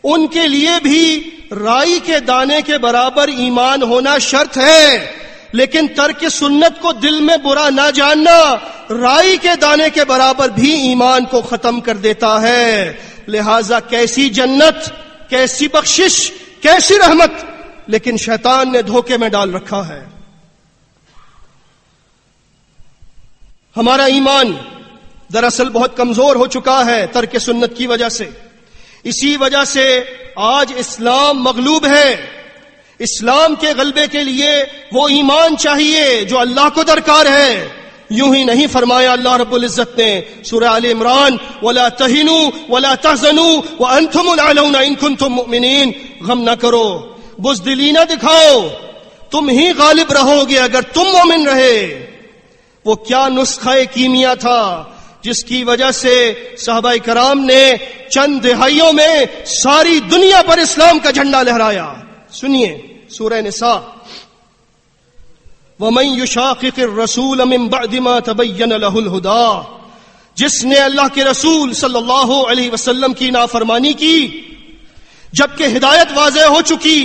ان کے لیے بھی رائی کے دانے کے برابر ایمان ہونا شرط ہے. لیکن ترک سنت کو دل میں برا نہ جاننا رائی کے دانے کے برابر بھی ایمان کو ختم کر دیتا ہے. لہذا کیسی جنت، کیسی بخشش، کیسی رحمت، لیکن شیطان نے دھوکے میں ڈال رکھا ہے. ہمارا ایمان دراصل بہت کمزور ہو چکا ہے ترک سنت کی وجہ سے. اسی وجہ سے آج اسلام مغلوب ہے. اسلام کے غلبے کے لیے وہ ایمان چاہیے جو اللہ کو درکار ہے. یوں ہی نہیں فرمایا اللہ رب العزت نے سورہ آل عمران، وَلَا تَهِنُوا وَلَا تَحْزَنُوا وَأَنْتُمُ الْأَعْلَوْنَ إِن كُنتُم مُؤْمِنِينَ، غم نہ کرو، بزدلی نہ دکھاؤ، تم ہی غالب رہو گے اگر تم مومن رہے. وہ کیا نسخہ کیمیا تھا جس کی وجہ سے صحابہ کرام نے چند دہائیوں میں ساری دنیا پر اسلام کا جھنڈا لہرایا. سنیے سورہ نساء، وَمَن يُشَاقِقِ الرَّسُولَ مِن بَعْدِ مَا تَبَيَّنَ لَهُ الْهُدَىٰ، جس نے اللہ کے رسول صلی اللہ علیہ وسلم کی نافرمانی کی جبکہ ہدایت واضح ہو چکی،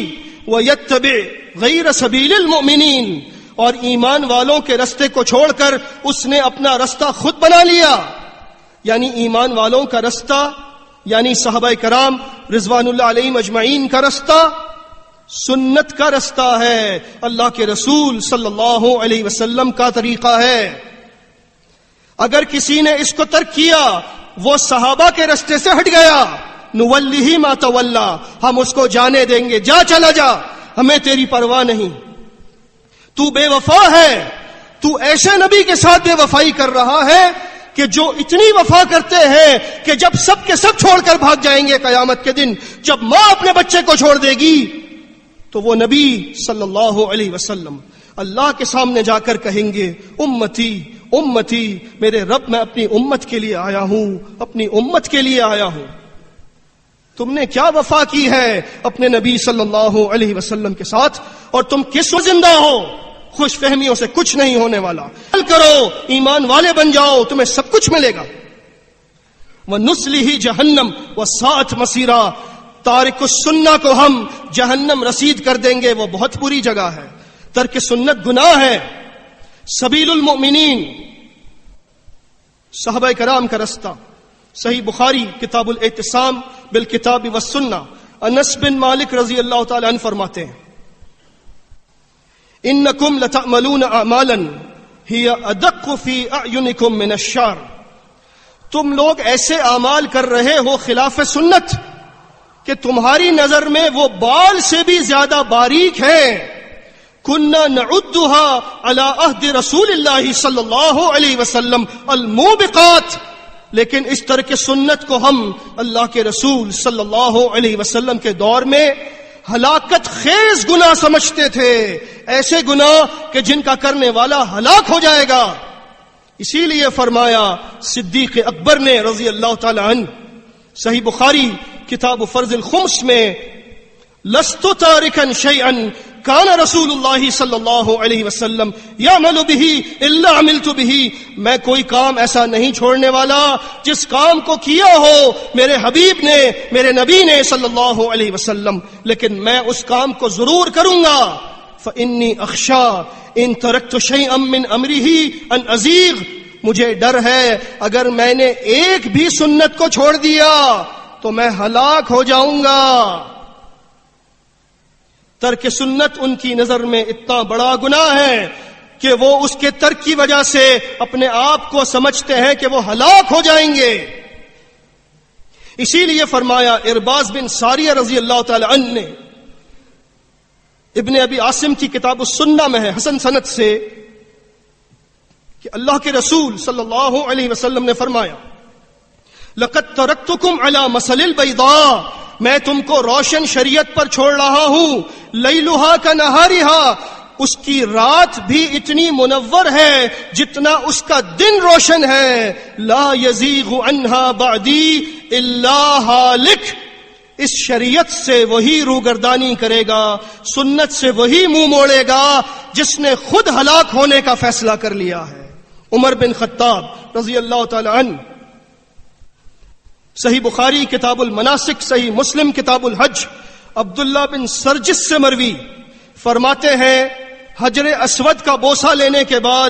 وَيَتَّبِعْ غَيْرَ سَبِيلِ الْمُؤْمِنِينَ، اور ایمان والوں کے رستے کو چھوڑ کر اس نے اپنا رستہ خود بنا لیا. یعنی ایمان والوں کا رستہ، یعنی صحابہ کرام رضوان اللہ علیہم اجمعین کا رستہ سنت کا رستہ ہے، اللہ کے رسول صلی اللہ علیہ وسلم کا طریقہ ہے. اگر کسی نے اس کو ترک کیا، وہ صحابہ کے رستے سے ہٹ گیا، نُوَلِّهِ مَا تَوَلَّا، ہم اس کو جانے دیں گے، جا چلا جا، ہمیں تیری پرواہ نہیں. تو بے وفا ہے، تو ایسے نبی کے ساتھ بے وفائی کر رہا ہے کہ جو اتنی وفا کرتے ہیں کہ جب سب کے سب چھوڑ کر بھاگ جائیں گے قیامت کے دن، جب ماں اپنے بچے کو چھوڑ دے گی تو وہ نبی صلی اللہ علیہ وسلم اللہ کے سامنے جا کر کہیں گے، امتی امتی، میرے رب میں اپنی امت کے لیے آیا ہوں، اپنی امت کے لیے آیا ہوں. تم نے کیا وفا کی ہے اپنے نبی صلی اللہ علیہ وسلم کے ساتھ، اور تم کس وقت زندہ ہو؟ خوش فہمیوں سے کچھ نہیں ہونے والا. عمل کرو، ایمان والے بن جاؤ، تمہیں سب کچھ ملے گا. وَنُسْلِهِ جَهَنَّمَ وَسَاءَتْ مَصِيرًا، تارک السنہ کو ہم جہنم رسید کر دیں گے، وہ بہت بری جگہ ہے. ترک سنت گناہ ہے. سبیل المؤمنین، صحابہ کرام کا رستہ. صحیح بخاری کتاب الاعتصام بالکتاب والسنہ، انس بن مالک رضی اللہ تعالی عنہ فرماتے ہیں، انکم لتعملون اعمالا ہی ادق فی اعینکم من الشعر، تم لوگ ایسے اعمال کر رہے ہو خلاف سنت کہ تمہاری نظر میں وہ بال سے بھی زیادہ باریک ہیں. کننا نعدها علی عہد رسول اللہ صلی اللہ علیہ وسلم الموبقات، لیکن اس طرح کے سنت کو ہم اللہ کے رسول صلی اللہ علیہ وسلم کے دور میں ہلاکت خیز گناہ سمجھتے تھے، ایسے گناہ کہ جن کا کرنے والا ہلاک ہو جائے گا. اسی لیے فرمایا صدیق اکبر نے رضی اللہ تعالی عنہ، صحیح بخاری کتاب فرض الخمس میں، لست تارکا شیئا کان رسول اللہ صلی اللہ علیہ وسلم یعمل به الا عملت به، میں کوئی کام ایسا نہیں چھوڑنے والا جس کام کو کیا ہو میرے حبیب نے، میرے نبی نے صلی اللہ علیہ وسلم، لیکن میں اس کام کو ضرور کروں گا. فإنی اخشى ان ترکت شیئا من امره ان ازیغ، مجھے ڈر ہے اگر میں نے ایک بھی سنت کو چھوڑ دیا تو میں ہلاک ہو جاؤں گا۔ ترک سنت ان کی نظر میں اتنا بڑا گناہ ہے کہ وہ اس کے ترک کی وجہ سے اپنے آپ کو سمجھتے ہیں کہ وہ ہلاک ہو جائیں گے۔ اسی لیے فرمایا ارباز بن ساریہ رضی اللہ تعالی عنہ نے، ابن ابی عاصم کی کتاب السنہ میں ہے حسن سند سے، کہ اللہ کے رسول صلی اللہ علیہ وسلم نے فرمایا لقد ترکتکم علی مثل البیضاء، میں تم کو روشن شریعت پر چھوڑ رہا ہوں، لیلھا کنہارھا، اس کی رات بھی اتنی منور ہے جتنا اس کا دن روشن ہے، لا یزیغ عنہا بعدی الا ہالک، اس شریعت سے وہی روگردانی کرے گا، سنت سے وہی منہ موڑے گا جس نے خود ہلاک ہونے کا فیصلہ کر لیا ہے۔ عمر بن خطاب رضی اللہ تعالی عنہ، صحیح بخاری کتاب المناسک، صحیح مسلم کتاب الحج، عبداللہ بن سرجس سے مروی، فرماتے ہیں حجر اسود کا بوسہ لینے کے بعد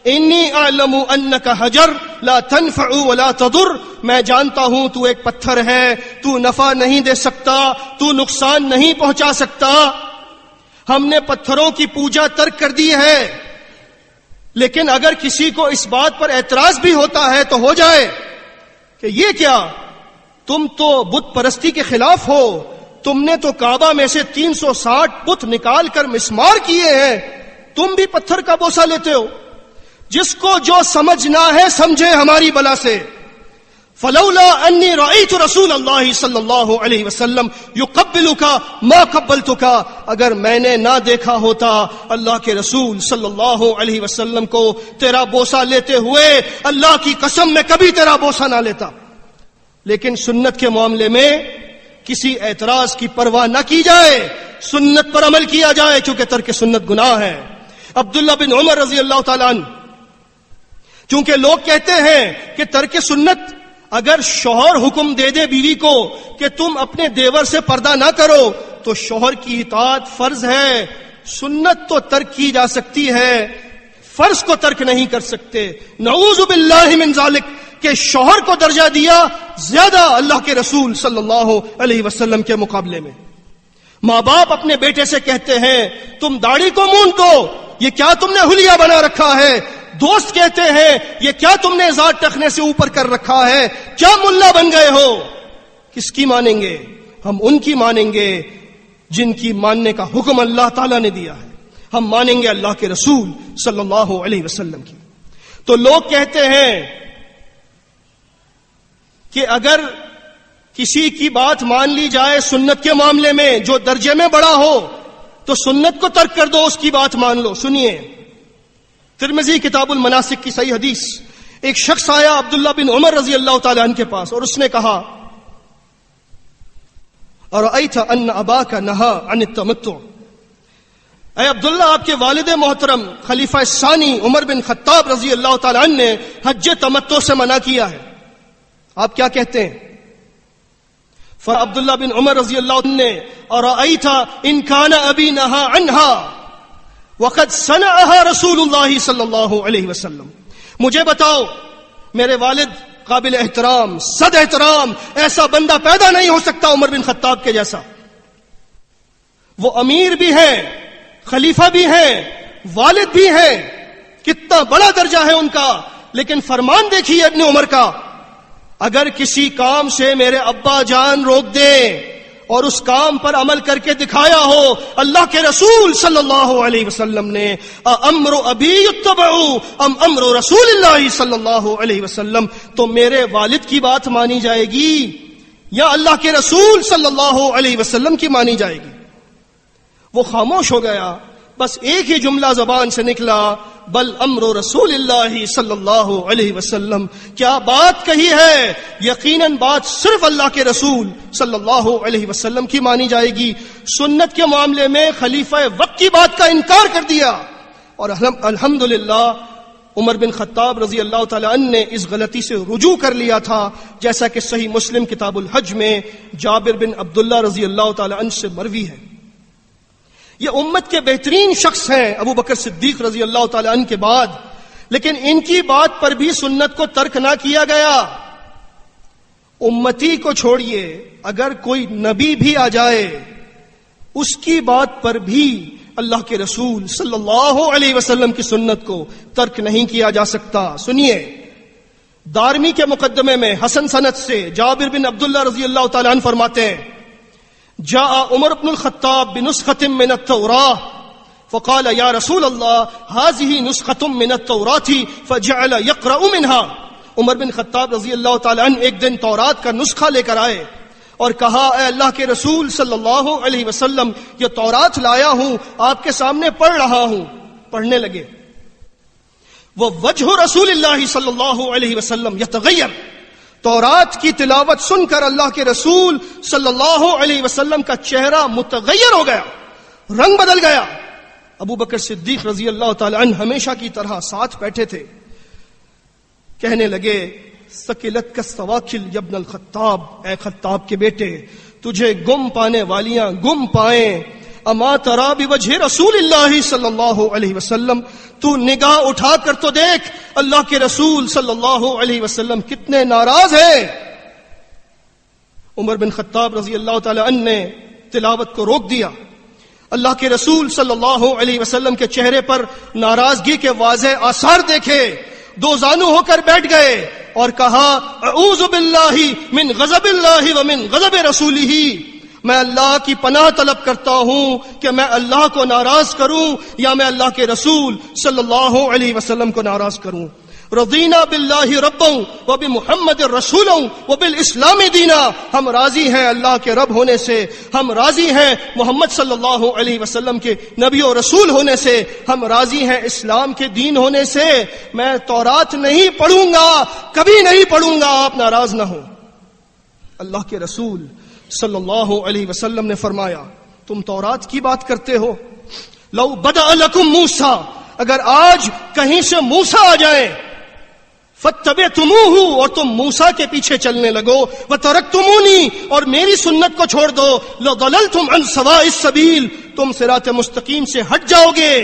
انی اعلم انک حجر لا تنفع ولا تضر، میں جانتا ہوں تو ایک پتھر ہے، تو نفع نہیں دے سکتا، تو نقصان نہیں پہنچا سکتا۔ ہم نے پتھروں کی پوجا ترک کر دی ہے، لیکن اگر کسی کو اس بات پر اعتراض بھی ہوتا ہے تو ہو جائے کہ یہ کیا، تم تو بت پرستی کے خلاف ہو، تم نے تو کعبہ میں سے 360 بت نکال کر مسمار کیے ہیں، تم بھی پتھر کا بوسہ لیتے ہو۔ جس کو جو سمجھنا ہے سمجھے ہماری بلا سے۔ فلولا انی رأیت رسول اللہ صلی اللہ علیہ وسلم یقبلک ما قبلتک، اگر میں نے نہ دیکھا ہوتا اللہ کے رسول صلی اللہ علیہ وسلم کو تیرا بوسہ لیتے ہوئے، اللہ کی قسم میں کبھی تیرا بوسہ نہ لیتا۔ لیکن سنت کے معاملے میں کسی اعتراض کی پرواہ نہ کی جائے، سنت پر عمل کیا جائے، کیونکہ ترک سنت گناہ ہے۔ عبداللہ بن عمر رضی اللہ تعالیٰ عنہ، چونکہ لوگ کہتے ہیں کہ ترک سنت، اگر شوہر حکم دے دے بیوی کو کہ تم اپنے دیور سے پردہ نہ کرو تو شوہر کی اطاعت فرض ہے، سنت تو ترک کی جا سکتی ہے، فرض کو ترک نہیں کر سکتے۔ نعوذ باللہ من ذالک، کہ شوہر کو درجہ دیا زیادہ اللہ کے رسول صلی اللہ علیہ وسلم کے مقابلے میں۔ ماں باپ اپنے بیٹے سے کہتے ہیں تم داڑھی کو مونڈ دو، یہ کیا تم نے حلیہ بنا رکھا ہے؟ دوست کہتے ہیں یہ کیا تم نے ذات ٹخنے سے اوپر کر رکھا ہے؟ کیا ملا بن گئے ہو؟ کس کی مانیں گے؟ ہم ان کی مانیں گے جن کی ماننے کا حکم اللہ تعالیٰ نے دیا ہے، ہم مانیں گے اللہ کے رسول صلی اللہ علیہ وسلم کی۔ تو لوگ کہتے ہیں کہ اگر کسی کی بات مان لی جائے سنت کے معاملے میں جو درجے میں بڑا ہو تو سنت کو ترک کر دو، اس کی بات مان لو۔ سنیے ترمذی کتاب المناسک کی صحیح حدیث، ایک شخص آیا عبداللہ بن عمر رضی اللہ تعالی عنہ کے پاس اور اس نے کہا ارأیت ان اباک نہا عن التمتع، اے عبداللہ آپ کے والد محترم خلیفہ ثانی عمر بن خطاب رضی اللہ تعالی عنہ نے حج تمتع سے منع کیا ہے، آپ کیا کہتے ہیں؟ عبداللہ بن عمر رضی اللہ عنہ نے ارأیت ان کان ابی نہا عنہا وقد صنعها رسول اللہ صلی اللہ علیہ وسلم، مجھے بتاؤ میرے والد قابل احترام، صد احترام، ایسا بندہ پیدا نہیں ہو سکتا عمر بن خطاب کے جیسا، وہ امیر بھی ہیں، خلیفہ بھی ہیں، والد بھی ہیں، کتنا بڑا درجہ ہے ان کا، لیکن فرمان دیکھیے ابن عمر کا، اگر کسی کام سے میرے ابا جان روک دیں اور اس کام پر عمل کر کے دکھایا ہو اللہ کے رسول صلی اللہ علیہ وسلم نے امر ابی یتبع ام امر رسول اللہ صلی اللہ علیہ وسلم، تو میرے والد کی بات مانی جائے گی یا اللہ کے رسول صلی اللہ علیہ وسلم کی مانی جائے گی؟ وہ خاموش ہو گیا، بس ایک ہی جملہ زبان سے نکلا، بل امر رسول اللہ صلی اللہ علیہ وسلم، کیا بات کہی ہے، یقیناً بات صرف اللہ کے رسول صلی اللہ علیہ وسلم کی مانی جائے گی۔ سنت کے معاملے میں خلیفہ وقت کی بات کا انکار کر دیا، اور الحمدللہ عمر بن خطاب رضی اللہ تعالی عنہ نے اس غلطی سے رجوع کر لیا تھا، جیسا کہ صحیح مسلم کتاب الحج میں جابر بن عبداللہ رضی اللہ تعالی عنہ سے مروی ہے۔ یہ امت کے بہترین شخص ہیں ابو بکر صدیق رضی اللہ تعالی عنہ کے بعد، لیکن ان کی بات پر بھی سنت کو ترک نہ کیا گیا. امتی کو چھوڑیے، اگر کوئی نبی بھی آ جائے اس کی بات پر بھی اللہ کے رسول صلی اللہ علیہ وسلم کی سنت کو ترک نہیں کیا جا سکتا. سنیے، دارمی کے مقدمے میں حسن سند سے جابر بن عبداللہ رضی اللہ تعالیٰ عنہ فرماتے ہیں جاء عمر بن الخطاب بنسخة من التوراة فقال يا رسول الله هذه نسخة من التوراة فجعل يقرأ منها. عمر بن خطاب رضی اللہ تعالیٰ عنہ ایک دن تورات کا نسخہ لے کر آئے اور کہا اے اللہ کے رسول صلی اللہ علیہ وسلم یہ تورات لایا ہوں، آپ کے سامنے پڑھ رہا ہوں. پڑھنے لگے. وہ وجہ رسول اللہ صلی اللہ علیہ وسلم یتغیر، تورات کی تلاوت سن کر اللہ کے رسول صلی اللہ علیہ وسلم کا چہرہ متغیر ہو گیا، رنگ بدل گیا. ابو بکر صدیق رضی اللہ تعالی عنہ ہمیشہ کی طرح ساتھ بیٹھے تھے. کہنے لگے سکلت کا سواکل یبن الخطاب، اے خطاب کے بیٹے تجھے گم پانے والیاں گم پائیں. اما ترا بوجہ رسول اللہ صلی اللہ علیہ وسلم، تو نگاہ اٹھا کر تو دیکھ اللہ کے رسول صلی اللہ علیہ وسلم کتنے ناراض ہیں. عمر بن خطاب رضی اللہ تعالی عنہ نے تلاوت کو روک دیا. اللہ کے رسول صلی اللہ علیہ وسلم کے چہرے پر ناراضگی کے واضح آثار دیکھے، دو زانو ہو کر بیٹھ گئے اور کہا اعوذ باللہ من غضب اللہ ومن غضب رسولہ، میں اللہ کی پناہ طلب کرتا ہوں کہ میں اللہ کو ناراض کروں یا میں اللہ کے رسول صلی اللہ علیہ وسلم کو ناراض کروں. رضینا باللہ ربا وبمحمد رسولا وبالاسلام دینا، ہم راضی ہیں اللہ کے رب ہونے سے، ہم راضی ہیں محمد صلی اللہ علیہ وسلم کے نبی و رسول ہونے سے، ہم راضی ہیں اسلام کے دین ہونے سے. میں تورات نہیں پڑھوں گا، کبھی نہیں پڑھوں گا، آپ ناراض نہ ہوں. اللہ کے رسول صلی اللہ علیہ وسلم نے فرمایا تم تورات کی بات کرتے ہو. لو بدأ لکم موسیٰ، اگر آج کہیں سے موسیٰ آ جائیں فاتبعتموہ، اور تم موسیٰ کے پیچھے چلنے لگو، وترکتمونی، اور میری سنت کو چھوڑ دو، لضللتم عن سواء السبیل، تم صراط مستقیم سے ہٹ جاؤ گے.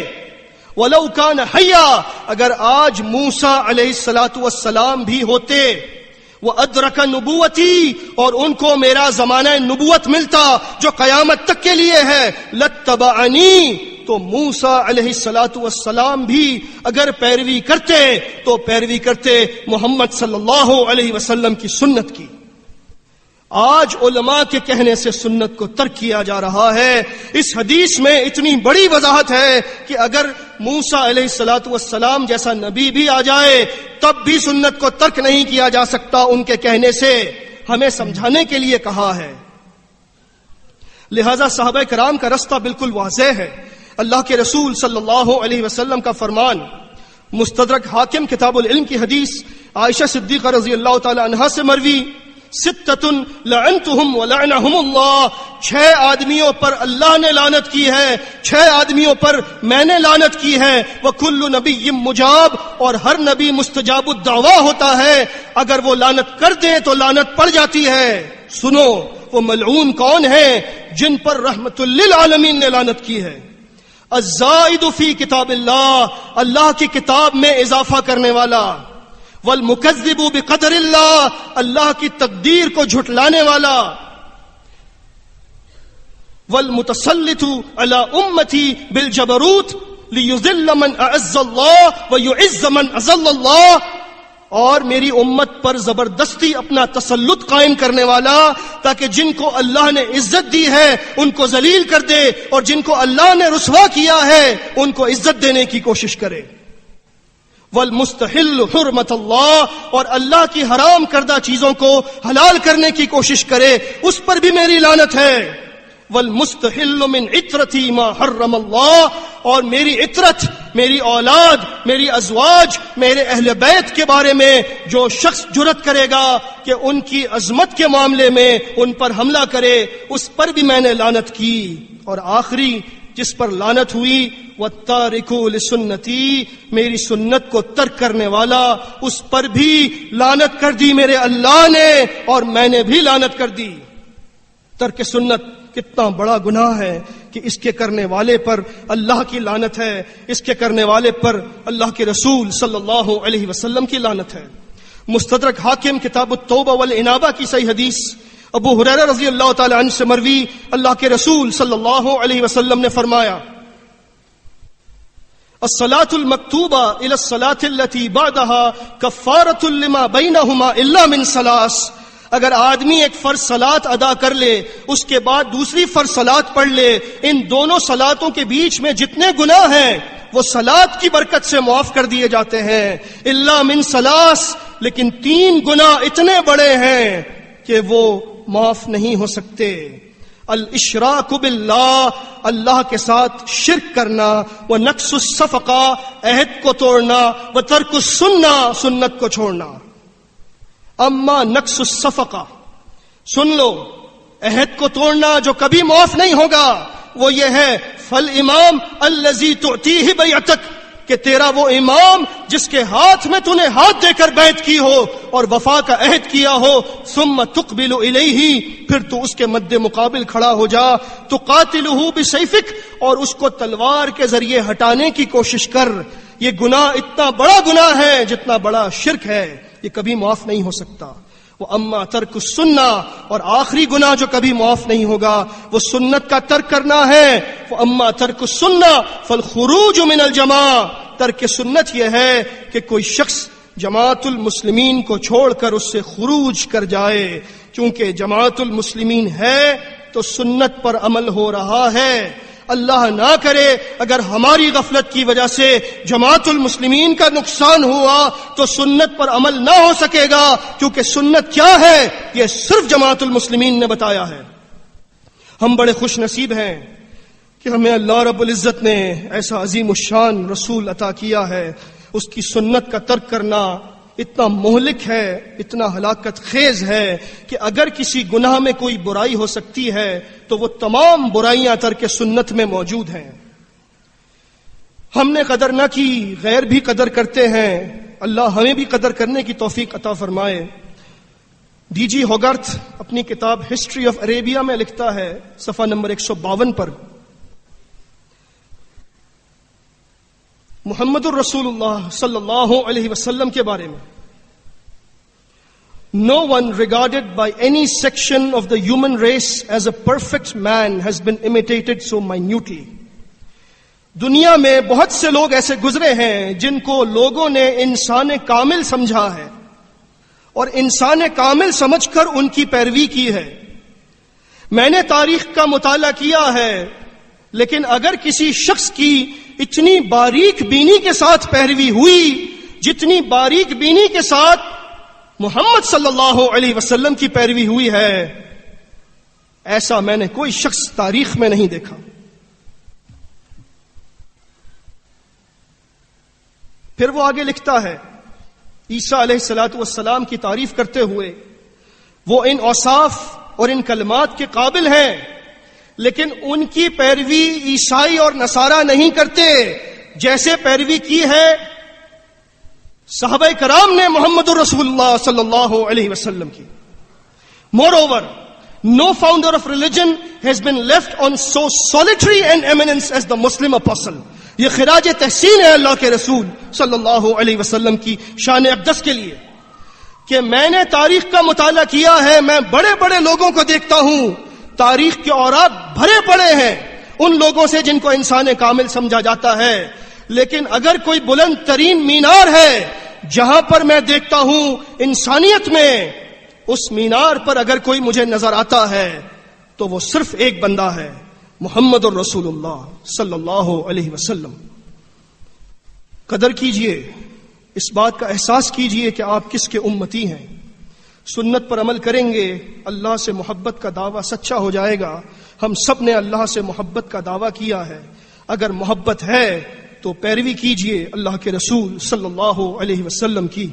ولو کان حیا، اگر آج موسیٰ علیہ السلام بھی ہوتے، وَأَدْرَكَ نُبُوَّتِي، اور ان کو میرا زمانہ نبوت ملتا جو قیامت تک کے لیے ہے، لَاتَّبَعَنِي، تو موسیٰ علیہ السلام بھی اگر پیروی کرتے تو پیروی کرتے محمد صلی اللہ علیہ وسلم کی سنت کی. آج علماء کے کہنے سے سنت کو ترک کیا جا رہا ہے. اس حدیث میں اتنی بڑی وضاحت ہے کہ اگر موسیٰ علیہ السلام جیسا نبی بھی آ جائے تب بھی سنت کو ترک نہیں کیا جا سکتا ان کے کہنے سے. ہمیں سمجھانے کے لیے کہا ہے. لہذا صحابہ کرام کا رستہ بالکل واضح ہے. اللہ کے رسول صلی اللہ علیہ وسلم کا فرمان مستدرک حاکم کتاب العلم کی حدیث عائشہ صدیقہ رضی اللہ تعالی عنہا سے مروی، ستۃ لعنتہم ولعنہم اللہ، 6 آدمیوں پر اللہ نے لعنت کی ہے، 6 آدمیوں پر میں نے لعنت کی ہے. وکل نبی مجاب، اور ہر نبی مستجاب الدعویٰ ہوتا ہے، اگر وہ لعنت کر دیں تو لعنت پڑ جاتی ہے. سنو وہ ملعون کون ہیں جن پر رحمت للعالمین نے لعنت کی ہے. الزائد فی کتاب اللہ، اللہ کی کتاب میں اضافہ کرنے والا. والمکذب بقدر اللہ، اللہ کی تقدیر کو جھٹلانے والا. والمتسلط علی امتی بالجبروت لیذل من اعز اللہ ویعز من اذل اللہ، اور میری امت پر زبردستی اپنا تسلط قائم کرنے والا تاکہ جن کو اللہ نے عزت دی ہے ان کو ذلیل کر دے اور جن کو اللہ نے رسوا کیا ہے ان کو عزت دینے کی کوشش کرے. والمستحل حرمت اللہ، اور اللہ کی حرام کردہ چیزوں کو حلال کرنے کی کوشش کرے، اس پر بھی میری لعنت ہے. والمستحل من عطرتی ما حرم اللہ، اور میری عطرت، میری اولاد، میری ازواج، میرے اہل بیت کے بارے میں جو شخص جرأت کرے گا کہ ان کی عظمت کے معاملے میں ان پر حملہ کرے، اس پر بھی میں نے لعنت کی. اور آخری جس پر لعنت ہوئی، وَالتَّارِكُ لِسُنَّتِي، میری سنت کو ترک کرنے والا، اس پر بھی لعنت کر دی میرے اللہ نے اور میں نے بھی لعنت کر دی. ترک سنت کتنا بڑا گناہ ہے، کہ اس کے کرنے والے پر اللہ کی لعنت ہے، اس کے کرنے والے پر اللہ کے رسول صلی اللہ علیہ وسلم کی لعنت ہے۔ مستدرک حاکم کتاب التوبہ والانابہ کی صحیح حدیث ابو ہریرہ رضی اللہ تعالی عنہ سے مروی، اللہ کے رسول صلی اللہ علیہ وسلم نے فرمایا الصلاة المکتوبہ الی الصلاة التي بعدها کفارۃ لما بینہما الا من ثلاث، اگر آدمی ایک فرض صلات ادا کر لے اس کے بعد دوسری فرض صلات پڑھ لے، ان دونوں صلاتوں کے بیچ میں جتنے گناہ ہیں وہ صلات کی برکت سے معاف کر دیے جاتے ہیں، الا من ثلاث، لیکن 3 گناہ اتنے بڑے ہیں کہ وہ معاف نہیں ہو سکتے۔ الاشراک باللہ، اللہ کے ساتھ شرک کرنا، ونقص الصفقہ، عہد کو توڑنا، وترک السنہ، سنت کو چھوڑنا۔ اما نقص الصفقہ، سن لو، عہد کو توڑنا جو کبھی معاف نہیں ہوگا وہ یہ ہے فالامام الذی تعطیہ بیعتک، کہ تیرا وہ امام جس کے ہاتھ میں تو نے ہاتھ دے کر بیعت کی ہو اور وفا کا عہد کیا ہو، ثم تقبل الیہ، پھر تو اس کے مد مقابل کھڑا ہو جا، تقاتلہ بسیفک، اور اس کو تلوار کے ذریعے ہٹانے کی کوشش کر۔ یہ گناہ اتنا بڑا گناہ ہے جتنا بڑا شرک ہے، یہ کبھی معاف نہیں ہو سکتا۔ وَأَمَّا تَرْكُ السُّنَّةِ، اور آخری گناہ جو کبھی معاف نہیں ہوگا وہ سنت کا ترک کرنا ہے۔ وَأَمَّا تَرْكُ السُّنَّةِ فَالْخُرُوجُ مِنَ الْجَمَاعَةِ، ترک سنت یہ ہے کہ کوئی شخص جماعت المسلمین کو چھوڑ کر اس سے خروج کر جائے، چونکہ جماعت المسلمین ہے تو سنت پر عمل ہو رہا ہے۔ اللہ نہ کرے اگر ہماری غفلت کی وجہ سے جماعت المسلمین کا نقصان ہوا تو سنت پر عمل نہ ہو سکے گا، کیونکہ سنت کیا ہے یہ صرف جماعت المسلمین نے بتایا ہے۔ ہم بڑے خوش نصیب ہیں کہ ہمیں اللہ رب العزت نے ایسا عظیم الشان رسول عطا کیا ہے۔ اس کی سنت کا ترک کرنا اتنا مہلک ہے، اتنا ہلاکت خیز ہے کہ اگر کسی گناہ میں کوئی برائی ہو سکتی ہے تو وہ تمام برائیاں ترک سنت میں موجود ہیں۔ ہم نے قدر نہ کی، غیر بھی قدر کرتے ہیں، اللہ ہمیں بھی قدر کرنے کی توفیق عطا فرمائے۔ ڈی جی ہوگرتھ اپنی کتاب ہسٹری آف عربیہ میں لکھتا ہے صفحہ نمبر 152 پر، محمد الرسول اللہ صلی اللہ علیہ وسلم کے بارے میں، No one regarded by any section of the human race as a perfect man has been imitated so minutely. دنیا میں بہت سے لوگ ایسے گزرے ہیں جن کو لوگوں نے انسان کامل سمجھا ہے اور انسان کامل سمجھ کر ان کی پیروی کی ہے۔ میں نے تاریخ کا مطالعہ کیا ہے، لیکن اگر کسی شخص کی اتنی باریک بینی کے ساتھ پیروی ہوئی جتنی باریک بینی کے ساتھ محمد صلی اللہ علیہ وسلم کی پیروی ہوئی ہے، ایسا میں نے کوئی شخص تاریخ میں نہیں دیکھا۔ پھر وہ آگے لکھتا ہے عیسیٰ علیہ الصلوۃ والسلام کی تعریف کرتے ہوئے، وہ ان اوصاف اور ان کلمات کے قابل ہیں، لیکن ان کی پیروی عیسائی اور نصارہ نہیں کرتے جیسے پیروی کی ہے صحابہ کرام نے محمد الرسول اللہ صلی اللہ علیہ وسلم کی۔ Moreover, no founder of religion has been left on so solitary an eminence as the Muslim apostle. یہ خراج تحسین ہے اللہ کے رسول صلی اللہ علیہ وسلم کی شان اقدس کے لیے کہ میں نے تاریخ کا مطالعہ کیا ہے، میں بڑے بڑے لوگوں کو دیکھتا ہوں، تاریخ کے اوراق بھرے پڑے ہیں ان لوگوں سے جن کو انسان کامل سمجھا جاتا ہے، لیکن اگر کوئی بلند ترین مینار ہے جہاں پر میں دیکھتا ہوں انسانیت میں، اس مینار پر اگر کوئی مجھے نظر آتا ہے تو وہ صرف ایک بندہ ہے، محمد الرسول اللہ صلی اللہ علیہ وسلم۔ قدر کیجئے، اس بات کا احساس کیجئے کہ آپ کس کے امتی ہیں۔ سنت پر عمل کریں گے، اللہ سے محبت کا دعویٰ سچا ہو جائے گا۔ ہم سب نے اللہ سے محبت کا دعویٰ کیا ہے، اگر محبت ہے تو پیروی کیجئے اللہ کے رسول صلی اللہ علیہ وسلم کی۔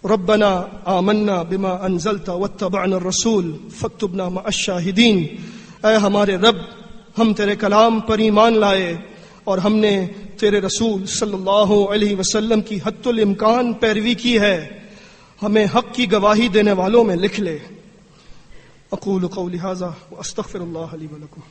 ربنا آمنا بما انزلت واتبعنا الرسول فاکتبنا مع الشاہدین۔ اے ہمارے رب، ہم تیرے کلام پر ایمان لائے اور ہم نے تیرے رسول صلی اللہ علیہ وسلم کی حتی الامکان پیروی کی ہے، ہمیں حق کی گواہی دینے والوں میں لکھ لے۔ اقول قولی ھذا واستغفر اللہ لی ولکم۔